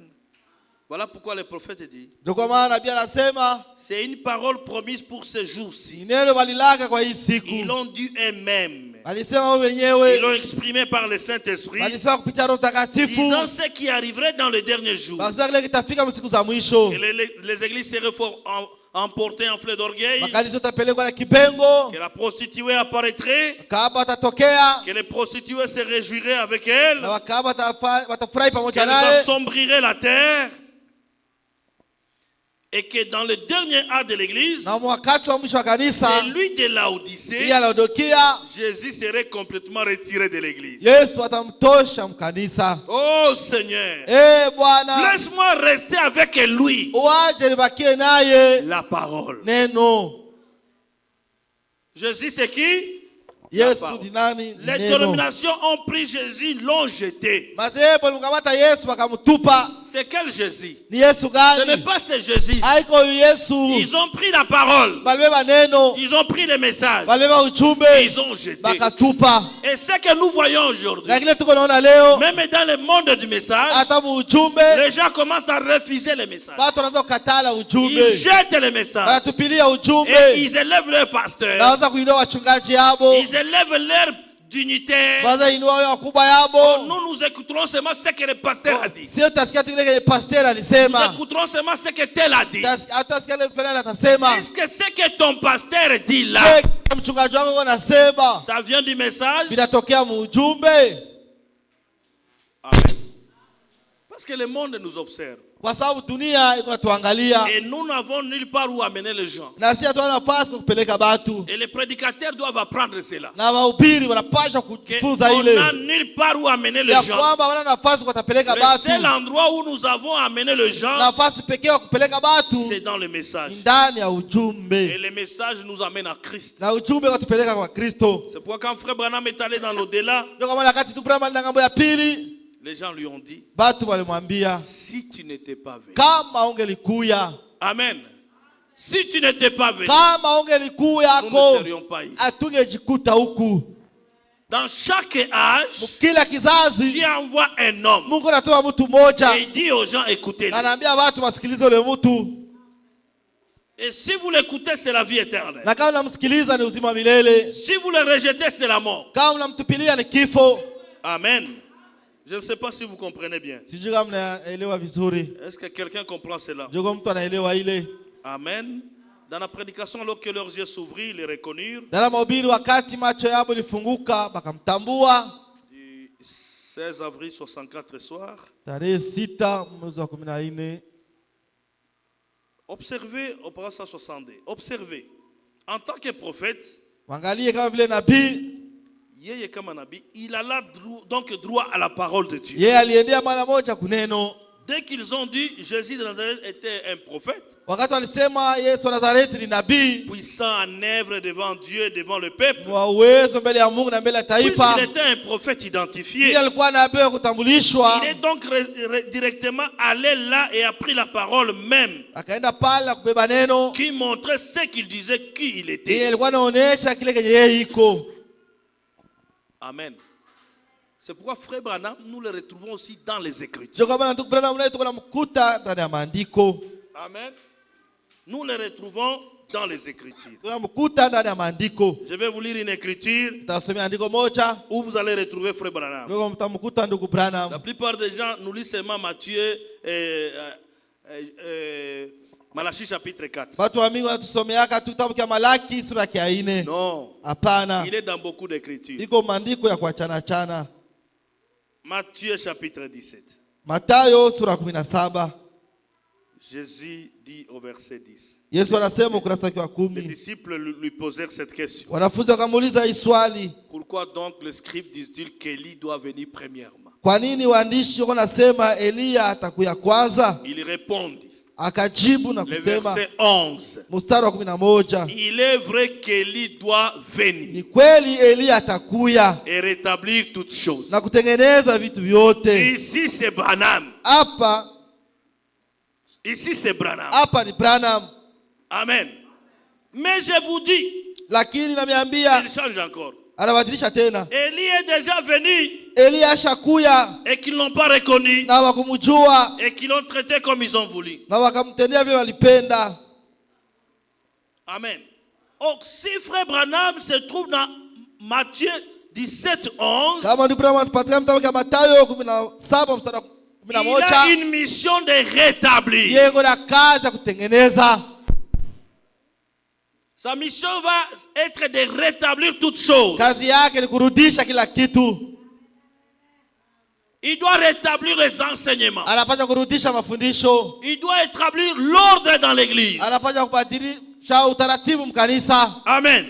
Voilà pourquoi le prophète dit, Ndio kwa maana nabii anasema c'est une parole promise pour ces jours-ci. ni neno walilaka kwa hii siku. Ils l'ont dit eux-mêmes. Alisema wao Ils wenyewe, l'ont exprimé par le Saint-Esprit, walisema kupitia Roho Mtakatifu, disant ce qui arriverait dans les derniers jours. basi kile kitafika siku za mwisho. Que les églises seraient emporté en fleur d'orgueil, makanisa utapelekwa na kibengo, que la prostituée apparaîtrait, kahaba watatokea, que les prostituées se réjouiraient avec elle, na wakahaba watafurahi pamoja qu'elles naye, assombriraient la terre, et que dans le dernier acte de l'église, na wakati wa mwisho wa kanisa, celui de Laodicée, ya Laodikia, Jésus serait complètement retiré de l'église. Yesu atamtosha mkanisa. Oh Seigneur, Bwana, laisse-moi rester avec lui. waje nibakie naye La parole. neno. Jésus c'est qui? Yesu ni nani? Les Neno. dénominations ont pris Jésus, l'ont jeté. Madhehebu walimkamata Yesu wakamtupa. C'est quel Jésus? Ni Yesu Ce n'est gani? pas ce Jésus. Haiko huyu Yesu. Ils ont pris la parole. Balibeba neno, Ils ont pris le message. balibeba ujumbe, Ils ont jeté. bakatupa. Et ce que nous voyons aujourd'hui, Na kile tuko naona leo, même dans le monde du message, hata ujumbe, les gens commencent à refuser le message. watu wanaanza kukatala Ils ujumbe. jettent le message. Wanatupilia Et ujumbe. ils élèvent leur pasteur. Naanza kuinua wachungaji yabo. Ils élèvent leur dignitaire. Kwanza inua wale wakubwa Oh, yabo. nous écouterons seulement ce que le pasteur a dit. Sio utasikia tu kile kile pastor Nous alisema. écouterons seulement ce que tel a dit. Hata sikia ile mfano atasema. Est-ce que ce que ton pasteur dit là, Je, mchungaji wangu anasema ça vient du message? vinatokea mujumbe? Amen. Parce que le monde nous observe. Kwa sababu dunia iko natuangalia. Et nous n'avons nulle part où amener les gens. Na sisi hatuna nafasi kwa kupeleka batu. Et les prédicateurs doivent apprendre cela. Na wahubiri wanapaswa kujifunza On ile. n'a nulle part où amener les Ya gens. kwamba wana nafasi kwa kupeleka Le batu. seul endroit où nous avons amené les gens, Nafasi pekee kwa kupeleka batu c'est dans le message. ni ndani ya Et ujumbe. le message nous amène à Christ. Na ujumbe watupeleka kwa Kristo. C'est pourquoi quand frère Branham est allé dans l'au-delà, Ndio kama wakati tu Brahma na ngambo ya pili, les gens lui ont dit, batu walimwambia si tu n'étais pas venu. kama ungelikuya, Amen. Si tu n'étais pas venu, kama ungelikuya nous ne ako serions pas ici. atungejikuta huku. Dans chaque âge, Kila kizazi Dieu envoie un homme Mungu anatoa mtu mmoja, et il dit aux gens, écoutez-le. anaambia watu wasikilize ule mtu, Et si vous l'écoutez, c'est la vie éternelle. na kama unamsikiliza ni uzima wa milele, Si vous le rejetez, c'est la mort. kama unamtupilia ni kifo. Amen. Je ne sais pas si vous comprenez bien. Sijui kama mnaelewa vizuri. Est-ce que quelqu'un comprend cela? Sijui kama mtu anaelewa ile. Amen. Dans la prédication, alors que leurs yeux s'ouvrirent, ils les reconnurent. Dala mahubiri, wakati macho yao ilifunguka bakamtambua. Du 16 avril 64 soir. Tarehe 6 mwezi wa 14. Observez au paragraphe 162. Observez. En tant que prophète, Wangalie kama vile nabii, yeye kama nabii, il a là donc droit à la parole de Dieu. yeye aliendea mara moja kuneno. Dès qu'ils ont dit Jésus de Nazareth était un prophète, Wakati walisema Yesu wa Nazareti ni nabii, puissant en œuvre devant Dieu et devant le peuple, wa uwezo mbele ya Mungu na mbele ya taifa, puisqu'il était un prophète identifié, yeye alikuwa nabii wa kutambulishwa. il est donc directement allé là et a pris la parole même, Akaenda pale na kubeba neno, qui montrait ce qu'il disait, qui il yeye était. alikuwa anaonyesha kile kenye yeye iko. Amen. C'est pourquoi frère Branham, nous le retrouvons aussi dans les Écritures. Sio kama ndugu Branham naye tuko namkuta ndani ya maandiko. Amen. Nous le retrouvons dans les Écritures. Tunamkuta ndani ya maandiko. Je vais vous lire une écriture Tutasomea andiko moja, où vous allez retrouver frère Branham. ndio mtamkuta ndugu Branham. La plupart des gens nous lisent seulement Matthieu et Malachie chapitre 4. Watu wa mingi wanatusomeaka tu kitabu cha Malaki sura ya 4. Non, Hapana. il est dans beaucoup d'écritures. Iko maandiko ya kuachana chana. Matthieu chapitre 17. Mathayo sura 17. Jésus dit au verset 10. Yesu anasema ukurasa wa Les 10. disciples lui posèrent cette question. Wanafunzi wakamuuliza hii swali, Pourquoi donc les scribes disent-ils qu'Élie doit venir premièrement? kwa nini waandishi wanasema Eliya atakuya kwanza? Il répondit. Akajibu na Le kusema, verset 11. mstari wa 11, Il est vrai qu'Élie doit venir ni kweli Eliya atakuya et rétablir toutes choses. na kutengeneza vitu vyote. Ici c'est Branham. Hapa Ici c'est Branham. hapa ni Branham, Amen. Mais je vous dis, lakini namiambia, il change encore. anabadilisha tena. Élie est déjà venu Eliya ashakuya et qu'ils n'ont pas reconnu na wakumjua et qu'ils l'ont traité comme ils ont voulu. na wakamtendea vile walipenda. Amen. Or, si frère Branham se trouve dans Matthieu 17, 11, Kama ndipo tunapatikana kitabu cha Mathayo 17 mstari wa il a 11, une mission de rétablir. yengo na kazi ya kutengeneza. Sa mission va être de rétablir toutes choses. Kazi yake ni kurudisha kila kitu. Il doit rétablir les enseignements. Anapaswa kurudisha mafundisho. Il doit établir l'ordre dans l'église. Anapaswa kubadilisha utaratibu mkanisa. Amen.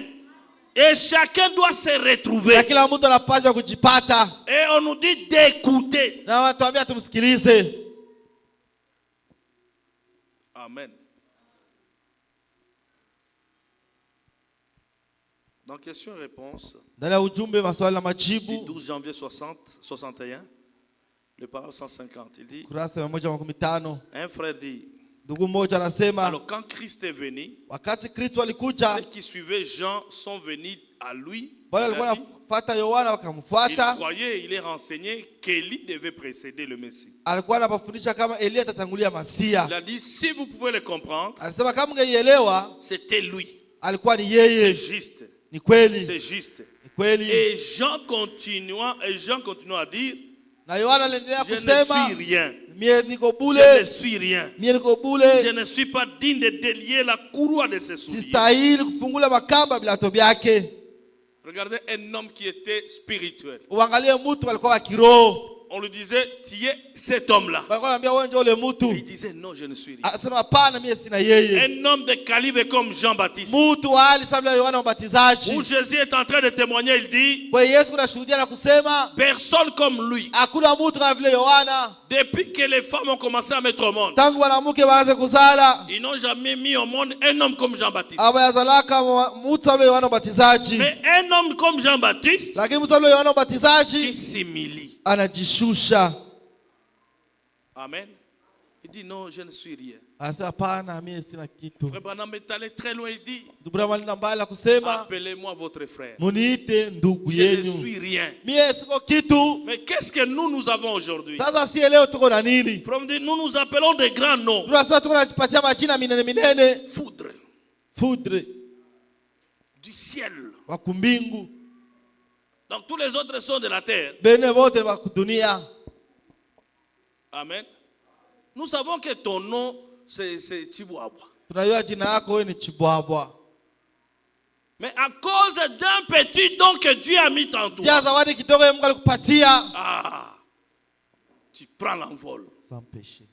Et chacun doit se retrouver. Na kila mtu anapaswa kujipata. Et on nous dit d'écouter. Na watuambia tumsikilize. Amen. Dans question-réponse, Ndani ya ujumbe maswali na du majibu 12 janvier 61, le paragraphe 150, il dit, kurasa 115, un frère dit, ndugu mmoja anasema alors quand Christ est venu, wakati Kristo alikuja, ceux qui suivaient Jean sont venus à lui. wale Il walikuwa a dit, wanafuata Yohana il wakamfuata. croyait, il est renseigné qu'Élie devait précéder le Messie. Alikuwa anafundisha kama Elia atatangulia Masia. Il a dit, si vous pouvez le comprendre, Alisema kama ungeielewa, c'était lui. alikuwa ni C'est yeye. juste. Ni kweli, C'est juste. ni kweli. Et Jean continua à dire, Na Yohana aliendelea je ne kusema, suis rien. mie niko Je ne bule, suis rien. mie niko Je bule, ne suis pas digne de délier la courroie de ses souliers. sistahili kufungula makamba vilato vyake. Regardez un homme qui était spirituel. Uangalie mtu alikuwa wa kiroho. On lui disait, tu es cet homme-là. Walikuwa wanambia wewe ndio ule Il mtu. disait, non, je ne suis rien. Anasema hapana, mie sina yeye. Un homme de calibre comme Jean-Baptiste. Mtu wa hali sababu ya Yohana Mbatizaji. Où Jésus est en train de témoigner, il dit, Kwa Yesu kunashuhudia na kusema personne comme lui. hakuna mtu kama vile Yohana. Depuis que les femmes ont commencé à mettre au monde, Tangu wanamke waanze kuzala, ils n'ont jamais mis au monde un homme comme Jean-Baptiste. abayazalaka mtu kama Yohana Mbatizaji. Mais un homme comme Jean-Baptiste Lakini mtu kama Yohana qui Mbatizaji s'humilie. anajishusha. Amen. Il dit, non, je ne suis rien. Anasema hapana, mimi sina kitu. Frère Branham est allé très loin, il dit, Dubura malina mbali kusema appelez-moi votre frère. muniite ndugu Je ne yenu. suis rien. Mie siko kitu. Mais qu'est-ce que nous avons aujourd'hui? Sasa si leo tuko na nini? Nous nous appelons des grands noms. Tunasema tuko najipatia majina minene minene. Foudre Foudre du ciel. wa kumbingu. Donc tous les autres sont de la terre. Bene wote wa kudunia. Amen. Nous savons que ton nom, c'est Chibuabwa. Tunajua jina yako wewe ni Chibwabwa. Mais à cause d'un petit don que Dieu a mis en toi, Tia zawadi kidogo Mungu alikupatia. ah, tu prends l'envol. Sans péché.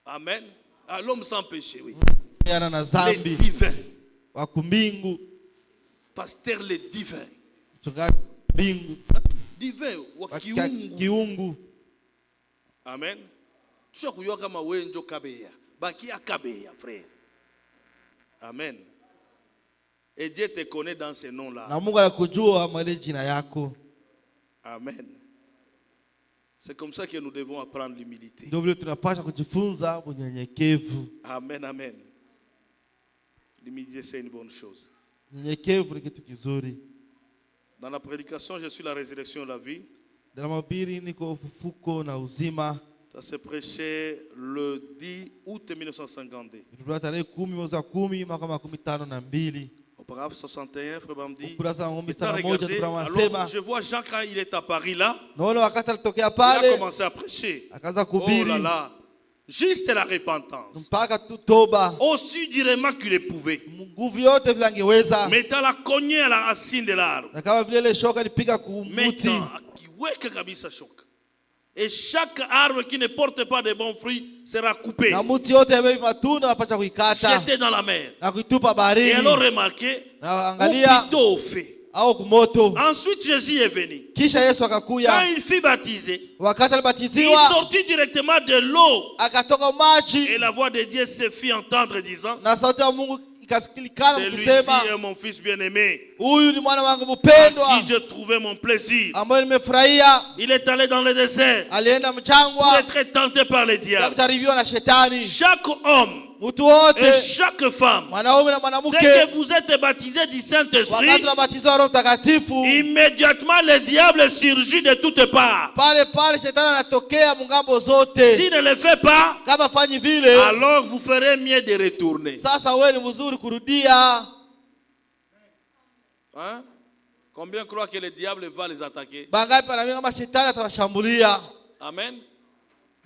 Amen. Ah, l'homme sans péché, oui. Yana na Les zambi divins. wa kumbingu. Pasteur, les divins. Mchungaji mbingu Divin, wa wakiungu. kiungu. Amen. Tusha kuyoka kama wewe ndio kabeya. Bakia kabeya, frère. Amen. Et Dieu te connaît dans ces noms-là. Na Mungu anakujua mwele jina yako. Amen. C'est comme ça que nous devons apprendre l'humilité. Ndio vile tunapaswa kujifunza unyenyekevu. Amen, amen. L'humilité, c'est une bonne chose. Unyenyekevu ni kitu kizuri. Dans la prédication, je suis la résurrection et la vie. Ndani mahubiri niko ufufuko na uzima. Ça s'est prêché le 10 août 1952. Ilikuwa tarehe 10 mwezi wa 10 mwaka 52. Au paragraphe 61, Frère Bram dit, Ukurasa wa maintenant, 61 regardez, Abraham alors anasema je vois Jean quand il est à Paris là, naona wakati alitokea il a pale commencé à prêcher. akaanza Oh kuhubiri là là, juste la repentance. mpaka tu toba. Aussi durement qu'il le pouvait. Nguvu yote vile angeweza. Mettant la cognée à la racine de l'arbre. Na kama vile ile shoka ilipiga kumuti. Maintenant, akiweka kabisa shoka. Et chaque arbre qui ne porte pas de bons fruits sera coupé, Na muti yote yabebi matunda napata kuikata jeté dans la mer. na kuitupa Et baharini. alors remarquez, Na ou angalia plutôt au feu. au kumoto. Ensuite Jésus est venu. Kisha Yesu Quand akakuya, il fut baptisé, wakati il alibatiziwa sortit directement de l'eau. akatoka maji Et la voix de Dieu se fit entendre disant, na sauti ya Mungu ikasikilikana celui-ci kusema, est mon fils bien-aimé, huyu ni mwana wangu en mpendwa qui je trouvais mon plaisir. ambaye nimefurahia. Il est allé dans le désert Alienda pour mchangwa être tenté par les na diables. kujaribiwa na shetani. Chaque homme Mtu wote, et chaque femme, mwanaume na dès mwanamke, que vous êtes baptisés du wakati Saint-Esprit, unabatizwa Roho Mtakatifu, immédiatement le diable surgit de toutes parts. pale pale shetani anatokea mungambo zote. S'il ne le fait pas, Kama fanyi vile, alors vous ferez mieux de retourner. sasa wewe ni mzuri kurudia. Hein? Combien croient que le diable va les attaquer? Bangapi wanaamini kama shetani atawashambulia? Amen.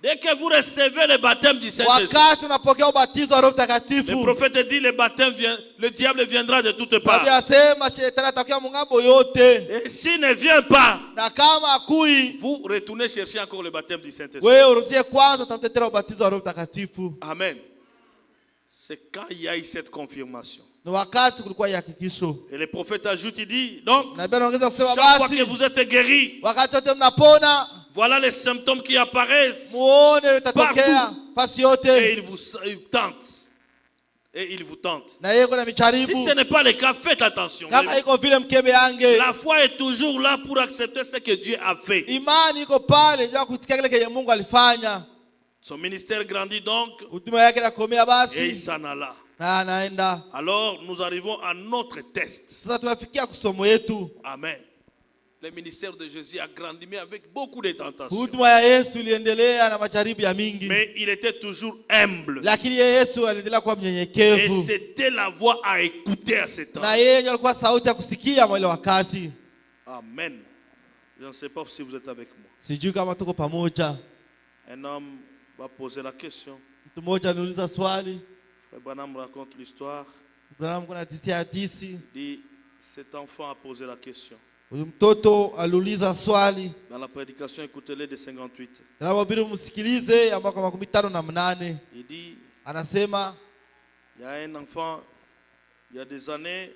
Dès que vous recevez le baptême du Saint-Esprit, wakati unapokea ubatizo wa Roho le Mtakatifu, prophète dit le diable viendra de toutes parts. Biblia inasema shetani atakuja mungambo yote, Et s'il ne vient pas, na kama akui, vous retournez chercher encore le baptême du Saint-Esprit. wewe urudie kwanza utafute tena ubatizo wa Roho Mtakatifu. Amen. C'est quand il y a eu cette confirmation. Ni wakati kulikuwa hakikisho. Et le prophète ajoute, il dit, donc, Na Biblia inaongeza kusema chaque fois basi que vous êtes guéris, wakati wote mnapona, voilà les symptômes qui apparaissent. muone itatokea fasi Et yote, il vous tente. Et il vous tente. na yeye kuna Si micharibu. ce n'est pas le cas, faites attention. Kama iko vile mkebe yange, La foi est toujours là pour accepter ce que Dieu a fait. imani iko pale ndio kusikia kile kenye Mungu alifanya. Son ministère grandit donc Huduma yake inakomea et il basi s'en alla. na anaenda. Alors nous arrivons à notre test. Sasa tunafikia kusomo yetu. Amen. Le ministère de Jésus a grandi mais avec beaucoup de tentations. Huduma ya Yesu iliendelea na majaribu ya mingi, Mais il était toujours humble. lakini Yesu aliendelea kuwa Et mnyenyekevu, c'était la voix à écouter à ce temps. na yeye ndiye alikuwa sauti ya kusikia mwele wakati. Amen. Je ne sais pas si vous êtes avec moi. Sijui kama tuko pamoja. Un homme va poser la question. Mtu mmoja aliuliza swali, Frère Branham raconte l'histoire. Branham kuna hadisi, Il dit, cet enfant a posé la question. huyu mtoto aliuliza swali, Dans la prédication, écoutez-les de 58. na wabiri msikilize ya mwaka 58. Il dit, Anasema il y a un enfant, il y a des années,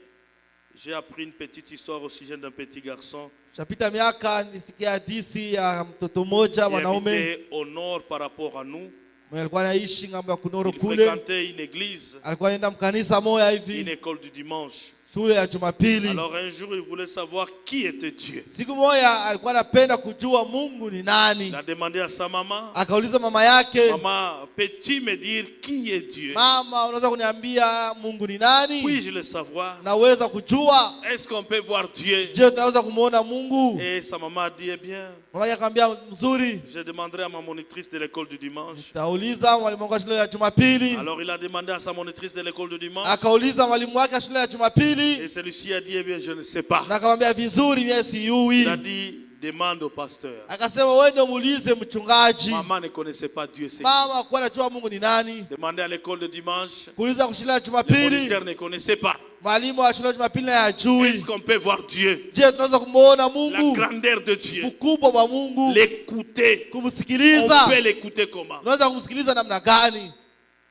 j'ai appris une petite histoire au sujet d'un petit garçon shapita miaka nisikia hadisi ya mtoto mmoja qui mwanaume habitait au nord par rapport à nous. mwenye alikuwa anaishi ngambo ya Kunoro Il kule. fréquentait une église, Alikuwa anaenda mkanisa moja une hivi, école du dimanche. shule ya Jumapili. Alors un jour, il voulait savoir qui était Dieu. Siku moja alikuwa anapenda kujua Mungu ni nani. Il a demandé à sa maman, Akauliza mama yake, maman, peux-tu me dire qui est Dieu? mama, unaweza kuniambia Mungu ni nani? Puis-je le savoir? Naweza kujua. Est-ce qu'on peut voir Dieu? Je, tunaweza kumuona Mungu? Et sa maman a dit, eh bien, Mama yake akamwambia mzuri. je demanderai à ma monitrice de l'école du dimanche. Tauliza mwalimu wangu wa shule ya Jumapili. Alors il a demandé à sa monitrice de l'école du dimanche. Akauliza mwalimu wake wa shule ya Jumapili, Et celui-ci a dit, eh bien, je ne sais pas. na akamwambia vizuri, mimi Il a siyui. dit, demande au pasteur. Akasema wewe ndio muulize mchungaji. Maman ne connaissait pas Dieu. C'est qui? Mama kwa anajua Mungu ni nani. Demandez à l'école de dimanche. Kuuliza kwa shule ya Le Jumapili, moniteur ne connaissait pas. mwalimu wa shule ya Jumapili naye hajui. Est-ce qu'on peut voir Dieu? Je, tunaweza kumuona La Mungu? grandeur de Dieu. Ukubwa wa Mungu, L'écouter. On kumsikiliza. peut l'écouter comment? Unaweza kumsikiliza namna gani?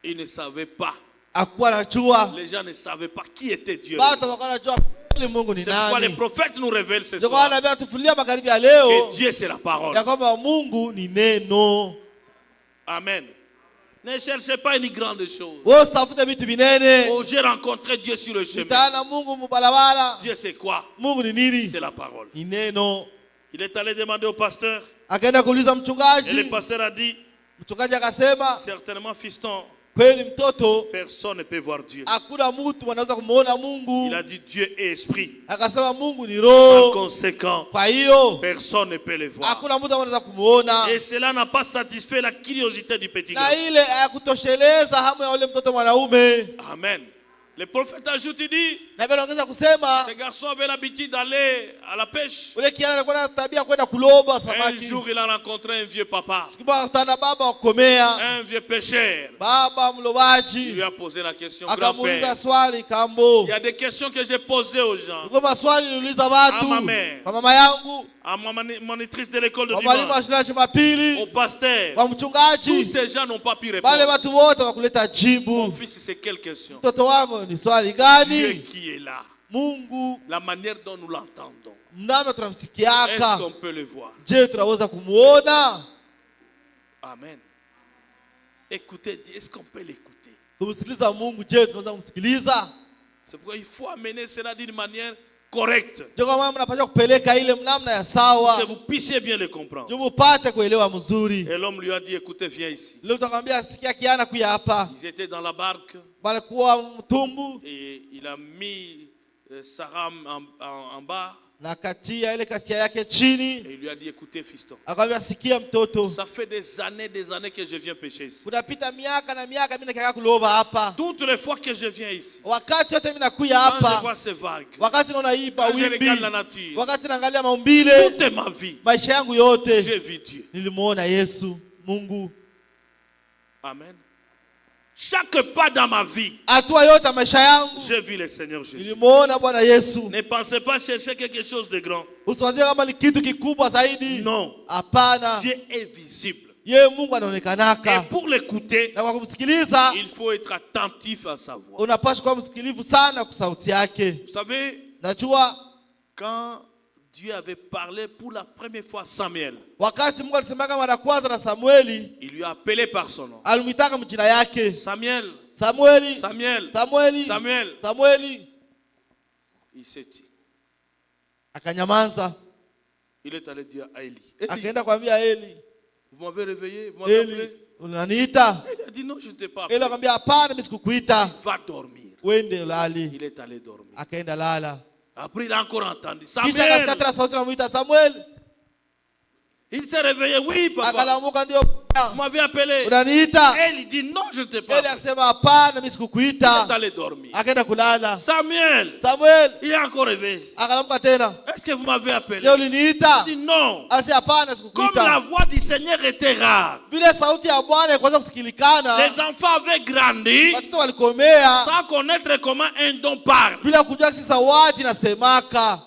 Il ne savait pas. Hakuwa anajua. Les gens ne savaient pas qui était Dieu. Watu wakawa wanajua kweli Mungu ni C'est pourquoi les nani. prophètes nous révèlent ce Ndio soir nabii atufunulia magharibi ya leo que Dieu c'est la parole. ya kwamba Mungu ni neno. Amen. Ne cherchez pas une grande chose. Wewe usitafute vitu vinene. Oh, j'ai rencontré Dieu sur le chemin. Nitaana Mungu mubalabala. Dieu c'est quoi? Mungu ni nini? C'est la parole. Ni neno. Il est allé demander au pasteur Akaenda kuuliza et le mchungaji. pasteur a dit, Mchungaji akasema certainement fiston, kweli mtoto, personne ne peut voir Dieu. hakuna mtu anaweza kumuona Mungu. Il a dit Dieu est esprit. Akasema Mungu ni Par roho. conséquent, Kwa hiyo personne ne peut le voir. hakuna mtu anaweza kumuona. Et cela n'a pas satisfait la curiosité du petit Na garçon. ile hayakutosheleza hamu ya ule mtoto mwanaume. Amen. Le prophète ajoute, il dit, Na vile anaongeza kusema ce garçon avait l'habitude d'aller à la pêche. ule kijana alikuwa na tabia kwenda kuloba Un samaki. jour, il a rencontré un vieux papa, Siku moja akakutana na baba wa kukomea, un vieux pêcheur. baba Il lui mlobaji. a posé la question, Akamuuliza grand-père. swali kambo. Il y a des questions que j'ai posées aux gens, Kwa maswali niliuliza watu. Ah, mame. Kwa mama yangu, à ma monitrice de l'école de kwa mwalimu wa dimanche, shule ya Jumapili, au pasteur. kwa Tous mchungaji. ces gens n'ont pas pu Wale répondre. watu wote wakuleta Mon jibu. fils, c'est quelle question? Mtoto wangu ni swali Dieu gani? qui est là, Mungu la manière dont nous l'entendons, mnamo est-ce tunamsikiaka. qu'on peut le voir? Je, tunaweza kumuona? Amen. Écoutez Dieu, est-ce qu'on peut l'écouter? Kumsikiliza Mungu, je, tunaweza kumsikiliza? C'est pourquoi il faut amener cela d'une manière correcte, Je, kwa maana mnapaswa kupeleka ile mnamna ya que sawa. vous puissiez bien le comprendre. Je, mupate kuelewa mzuri. Et l'homme lui a dit, écoutez, viens ici. Leo tutakwambia sikia kiana kuya hapa. Ils étaient dans la barque Walikuwa mtumbu et il a mis sa rame en bas na katia ile kasia yake chini. et il lui a dit, écoutez, fiston, Akamwambia sikia mtoto. ça fait des années que je viens pêcher ici. Kunapita miaka na miaka mimi nakaa kuloba hapa. Toutes les fois que je viens ici, Wakati yote mimi nakuya quand je hapa. vois ces vagues, Wakati naona hii quand je mawimbi. regarde la nature, Wakati naangalia maumbile. toute ma vie, Maisha yangu yote j'ai vu Dieu. nilimuona Yesu, Mungu. Amen. Chaque pas dans ma vie, hatua yote ya maisha yangu j'ai vu le Seigneur Jésus. nilimuona Bwana Yesu. Ne pensez pas chercher quelque chose de grand. Usiwazie kama ni kitu kikubwa zaidi. Non. Hapana. Dieu est visible. Yeye Mungu Et anaonekanaka. pour l'écouter, Na kwa kumsikiliza il faut être attentif à sa voix. unapaswa kuwa msikilivu sana kwa sauti yake. Vous savez, Najua quand Dieu avait parlé pour la première fois à Samuel, wakati Mungu alisemaka mara kwanza na Samueli, il lui a appelé par son nom. alimwitaka mjina yake. Samuel, Samueli, Samuel, Samueli, Samuel. Samueli. Il s'est dit. Akanyamaza. Il est allé dire à Élie. Élie, Akaenda kuambia Eli, vous m'avez réveillé, vous m'avez Eli, appelé. unaniita? Il a dit non, je ne t'ai pas Eli appelé. akamwambia hapana, mimi sikukuita. Va dormir. Wende ulali. Il est allé dormir. Akaenda lala. Après, il a encore entendu Kisha Samuel. akasikia tena sauti inamuita Samueli. Il s'est réveillé. Oui, papa. Akalamuka, ndio Vous m'avez appelé. unaniita? Elle dit non, je ne t'ai pas Eli appelé. akasema hapana, mimi Il est sikukuita. allé dormir. Akaenda kulala. Samuel, Samuel il est encore réveillé. akalamuka tena. Est-ce que vous m'avez appelé? Leo uliniita? Il dit non. Asi hapana, Comme la sikukuita. voix du Seigneur était rare, Vile sauti ya Bwana ilikuanza kusikilikana, les enfants avaient grandi watoto walikomea sans connaître comment un don parle. bila kujua si sauti nasemaka.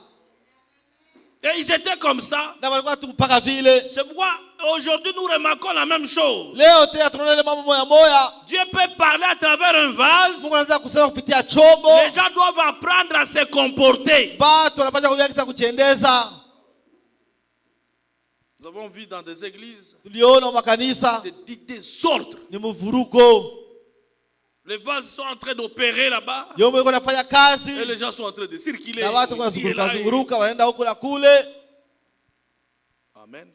Et ils étaient comme ça. Na walikuwa tu mpaka vile. C'est pourquoi aujourd'hui nous remarquons la même chose. Leo tena tunaona ile mambo moya moya. Dieu peut parler à travers un vase. Mungu anaweza kusema kupitia chombo. Les gens doivent apprendre à se comporter. Watu wanapaswa kujua kisa kuchendeza. Nous avons vu dans des églises, Tuliona makanisa c'est dit désordre. ni mvuruko. Les vases sont en train d'opérer là-bas. Yombo iko nafanya Et kazi les gens sont en train de circuler. na watu Ici et là. wanazunguruka zunguruka wanaenda huko na kule. Amen.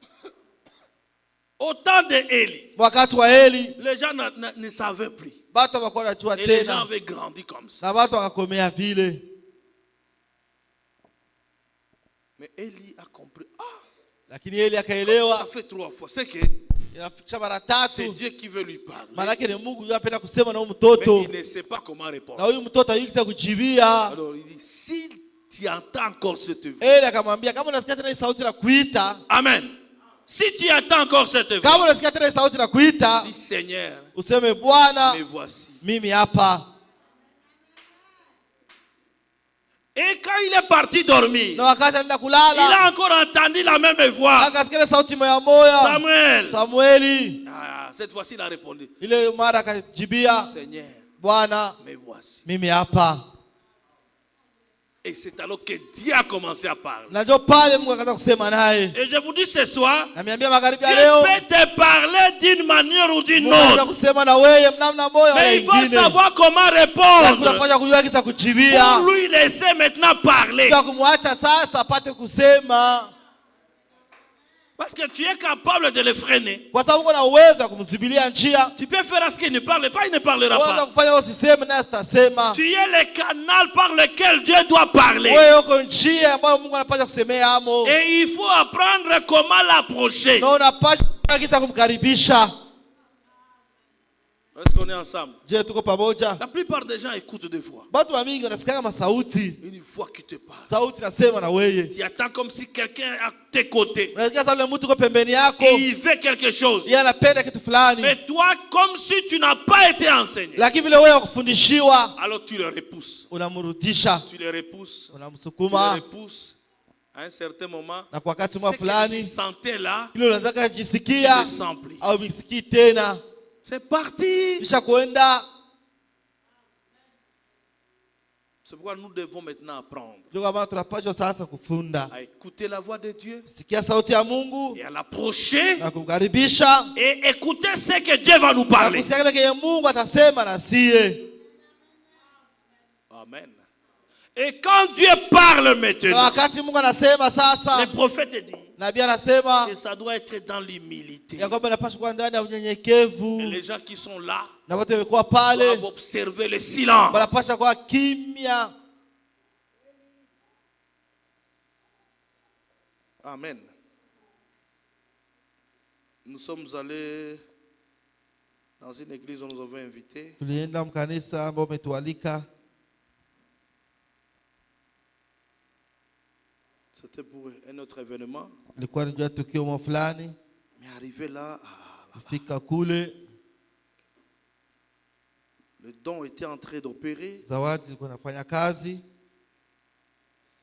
Au temps d'Élie, Wakati wa Eli les gens ne savaient plus. watu wakakuwa wanajua Et les gens tena avaient grandi comme ça. na watu wakakomea vile. Mais Élie a compris. Ah, Lakini Eli ça akaelewa, fait 3 fois. C'est que inafikisha mara c'est tatu. Dieu qui veut lui parler. Maana yake ni Mungu yeye anapenda kusema na huyu Mais mtoto. il ne sait pas comment Na répondre. huyu mtoto hayuki kujibia. Alors il dit, si tu entends encore cette voix. Eli akamwambia, kama unasikia tena hii sauti na kuita, Amen. Si tu attends encore cette voix, kama unasikia tena hii sauti na kuita, dis Seigneur, useme Bwana, me voici. mimi hapa. Et quand il est parti dormir, Na wakati anaenda il kulala, a encore entendu la même voix. akasikia ile sauti moya moya. Samuel. Samueli, Ah, cette fois-ci, il a répondu. ile mara akajibia, Seigneur, Bwana, me voici. mimi hapa. Et c'est alors que Dieu a commencé à parler. Na ndio pale Mungu akaanza kusema naye. Et je vous dis ce soir, Na miambia magharibi ya Dieu leo, peut te parler d'une manière ou d'une Mungu anaweza autre. kusema na wewe namna moja wala Mais il faut nyingine. savoir comment Lakini répondre. unapaswa kujua kisa kujibia. Pour lui laisser maintenant parler. Kwa kumwacha sasa apate kusema. Parce que tu es capable de le freiner. Kwa sababu uko na uwezo wa kumzibilia njia. Tu peux faire à ce qu'il ne parle pas, il ne parlera Unaweza pas. kufanya usiseme naye sitasema. Tu es le canal par lequel Dieu doit parler. Wewe uko njia ambayo Mungu anapaswa kusemea amo. Et il faut apprendre comment l'approcher. Na unapaswa kujua kisa kumkaribisha. Est-ce qu'on est ensemble? Je, tuko pamoja? La plupart des gens écoutent des voix. Watu wa mingi wanasikia kama sauti. Une voix qui te parle. Sauti nasema na wewe. Tu attends comme si quelqu'un est à tes côtés. Unasikia sasa mtu uko pembeni yako. Et il fait quelque chose. Yeye anapenda kitu fulani. Mais toi, comme si tu n'as pas été enseigné. Lakini vile wewe ukufundishiwa, Alors tu le repousses. unamrudisha, Tu le repousses. Tu le unamsukuma, repousses. À un certain moment, na kwa wakati ce mwa que tu fulani sentais là, kile unaweza tu ne kujisikia le sens plus. au bisikii tena, C'est parti. kisha kuenda. C'est pourquoi nous devons maintenant apprendre Ndio kama tunapaswa sasa kufunda à écouter la voix de Dieu sikia sauti ya Mungu et à l'approcher na kumkaribisha et écouter ce que Dieu va nous na parler. kusikia kile kile Mungu atasema na sie. Amen. Et quand Dieu parle Na maintenant, wakati Mungu anasema le sasa, prophète dit nabii anasema que ça doit être dans l'humilité. ya kwamba inapaswa kuwa ndani ya Et unyenyekevu, les gens qui sont là na wote wamekuwa pale doivent observer le silence. wanapaswa kuwa kimya. Amen. Nous sommes allés dans une église où nous avons invité. Tulienda mkanisa ambao umetualika, C'était pour un autre événement. ilikuwa ni juu ya tukio fulani. Mais arrivé là, Fika kule Le don était en train d'opérer. zawadi zilikuwa nafanya kazi.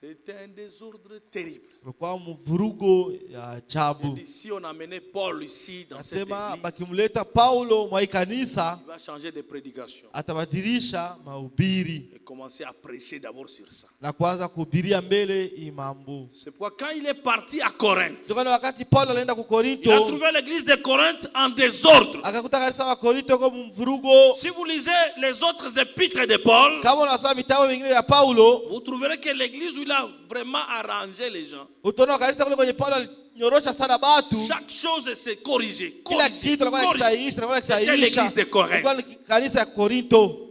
C'était un désordre terrible. Kulikuwa mvurugo ya J'ai ajabu. dit, si on amenait Paul ici dans cette Nasema église, bakimleta Paulo mwa hii kanisa il va changer de prédication atabadilisha mahubiri et commencer à prêcher d'abord sur ça. na kuanza kuhubiria mbele hii mambo. C'est pourquoi quand il est parti à Corinthe, Ndio maana wakati Paulo alienda ku il a Korinto trouvé l'église de Corinthe en désordre. akakuta kanisa wa Korinto kwa mvurugo. Si vous lisez les autres épîtres de Paul, Kama unasoma vitabu vingine vya Paulo, vous trouverez que l'église où il a vraiment arrangé les gens, utaona kanisa kule kwenye Paulo alinyorosha sana batu. chaque chose s'est corrigée. Kila kitu alikuwa akisahihisha, alikuwa C'était akisahihisha. l'église de Corinthe. Ilikuwa ni kanisa ya Korinto.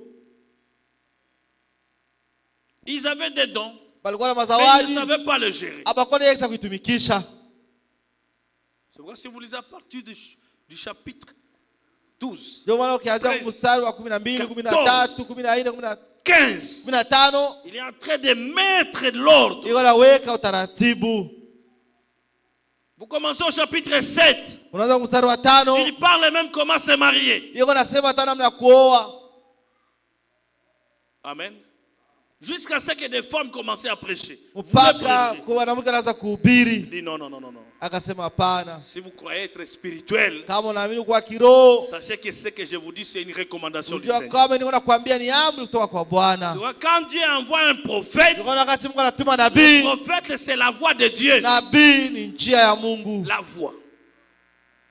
Ils avaient des dons, Balikuwa na mais ils mazawadi, ne savaient pas le gérer. abakuwa na kuitumikisha. C'est pourquoi si vous lisez à partir du chapitre 12, Ndio maana ukianzia 13, mstari wa 12, 13, 14, 15, 15, il est en train de mettre de l'ordre. iko naweka utaratibu. Vous commencez au chapitre 7. Unaanza mstari wa 5, Il parle même comment se marier. iko nasema hata namna ya kuoa. Amen. Jusqu'à ce que des femmes commençaient à prêcher. Vous Mpaka prêchez. kwa mwanamke anaanza kuhubiri. Il dit non, non, non, non, non. Akasema hapana. Si vous croyez être spirituel, Kama unaamini kwa kiroho, sachez que ce que je vous dis, c'est une recommandation du unajua Seigneur. kama niko nakwambia ni amri kutoka kwa Bwana. Tu vois, quand Dieu envoie un prophète, Ndio wakati Mungu anatuma le nabii, prophète, c'est la voix de Dieu. nabii ni njia ya Mungu, La voix.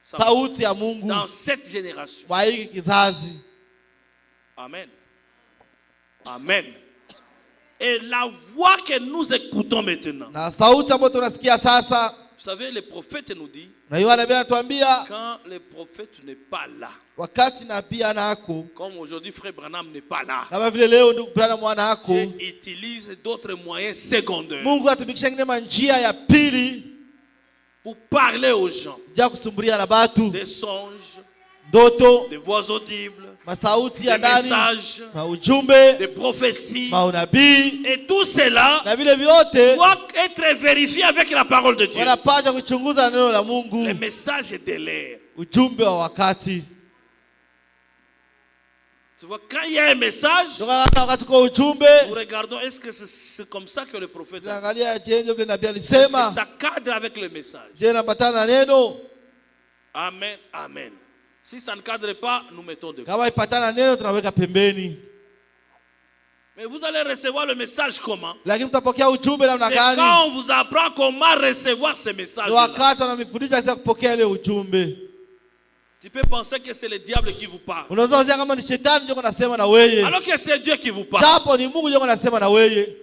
sauti ya Mungu Dans cette génération. kwa hiki kizazi. Amen. Amen. Et la voix que nous écoutons maintenant. Na sauti ambayo tunasikia sasa, Vous savez, le prophète nous dit, na Yohana nabii anatuambia quand le prophète n'est pas là, wakati nabii anako, comme aujourd'hui frère Branham n'est pas là, kama vile leo ndugu Branham anako, Dieu utilise d'autres moyens secondaires Mungu atumikisha ngine njia ya pili pour parler aux gens. ya kusumbulia na batu, Des songes, ndoto, des voix audibles, masauti des ya ndani, messages, maujumbe, des prophéties. maunabii, Et tout cela na vile vyote doit être vérifié avec la parole de Dieu. wanapaswa kuchunguza na neno la Le Mungu, message de l'air. ujumbe wa wakati. Tu vois, quand il y a un message, Ndio wakati kwa ujumbe, nous regardons, est-ce que c'est comme ça que le prophète a dit? tunaangalia je, ndio vile nabii Est-ce que alisema, ça cadre avec le message? je nabatana na neno. Amen, amen. Si ça ne cadre pas, nous mettons de côté. Kama ipatana na neno tunaweka pembeni. Mais vous allez recevoir le message comment? Lakini mtapokea ujumbe namna C'est gani? quand on vous apprend comment recevoir ce Ni message. wakati wanamifundisha sasa kupokea ile ujumbe. Tu peux penser que c'est le diable qui vous parle. Unaweza wazia kama ni shetani ndio anasema na wewe. Alors que c'est Dieu qui vous parle. Japo ni Mungu ndio anasema na wewe.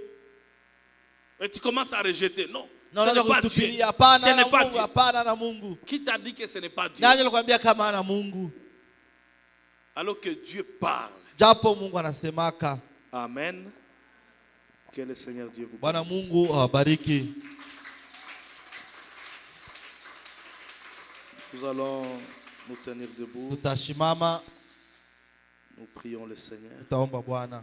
Et tu commences à rejeter. Non, Na ce unaanza n'est pas Dieu. kutupilia Ce hapana n'est na pas Mungu, Dieu. hapana na Mungu. Qui t'a dit que ce n'est pas Dieu? Nani alikwambia kama ana Mungu? Alors que Dieu parle. Japo Mungu anasemaka. Amen. Que le Seigneur Dieu vous Bwana bénisse. Mungu awabariki. Nous allons nous tenir debout. Tutashimama, Nous prions le Seigneur. tutaomba Bwana.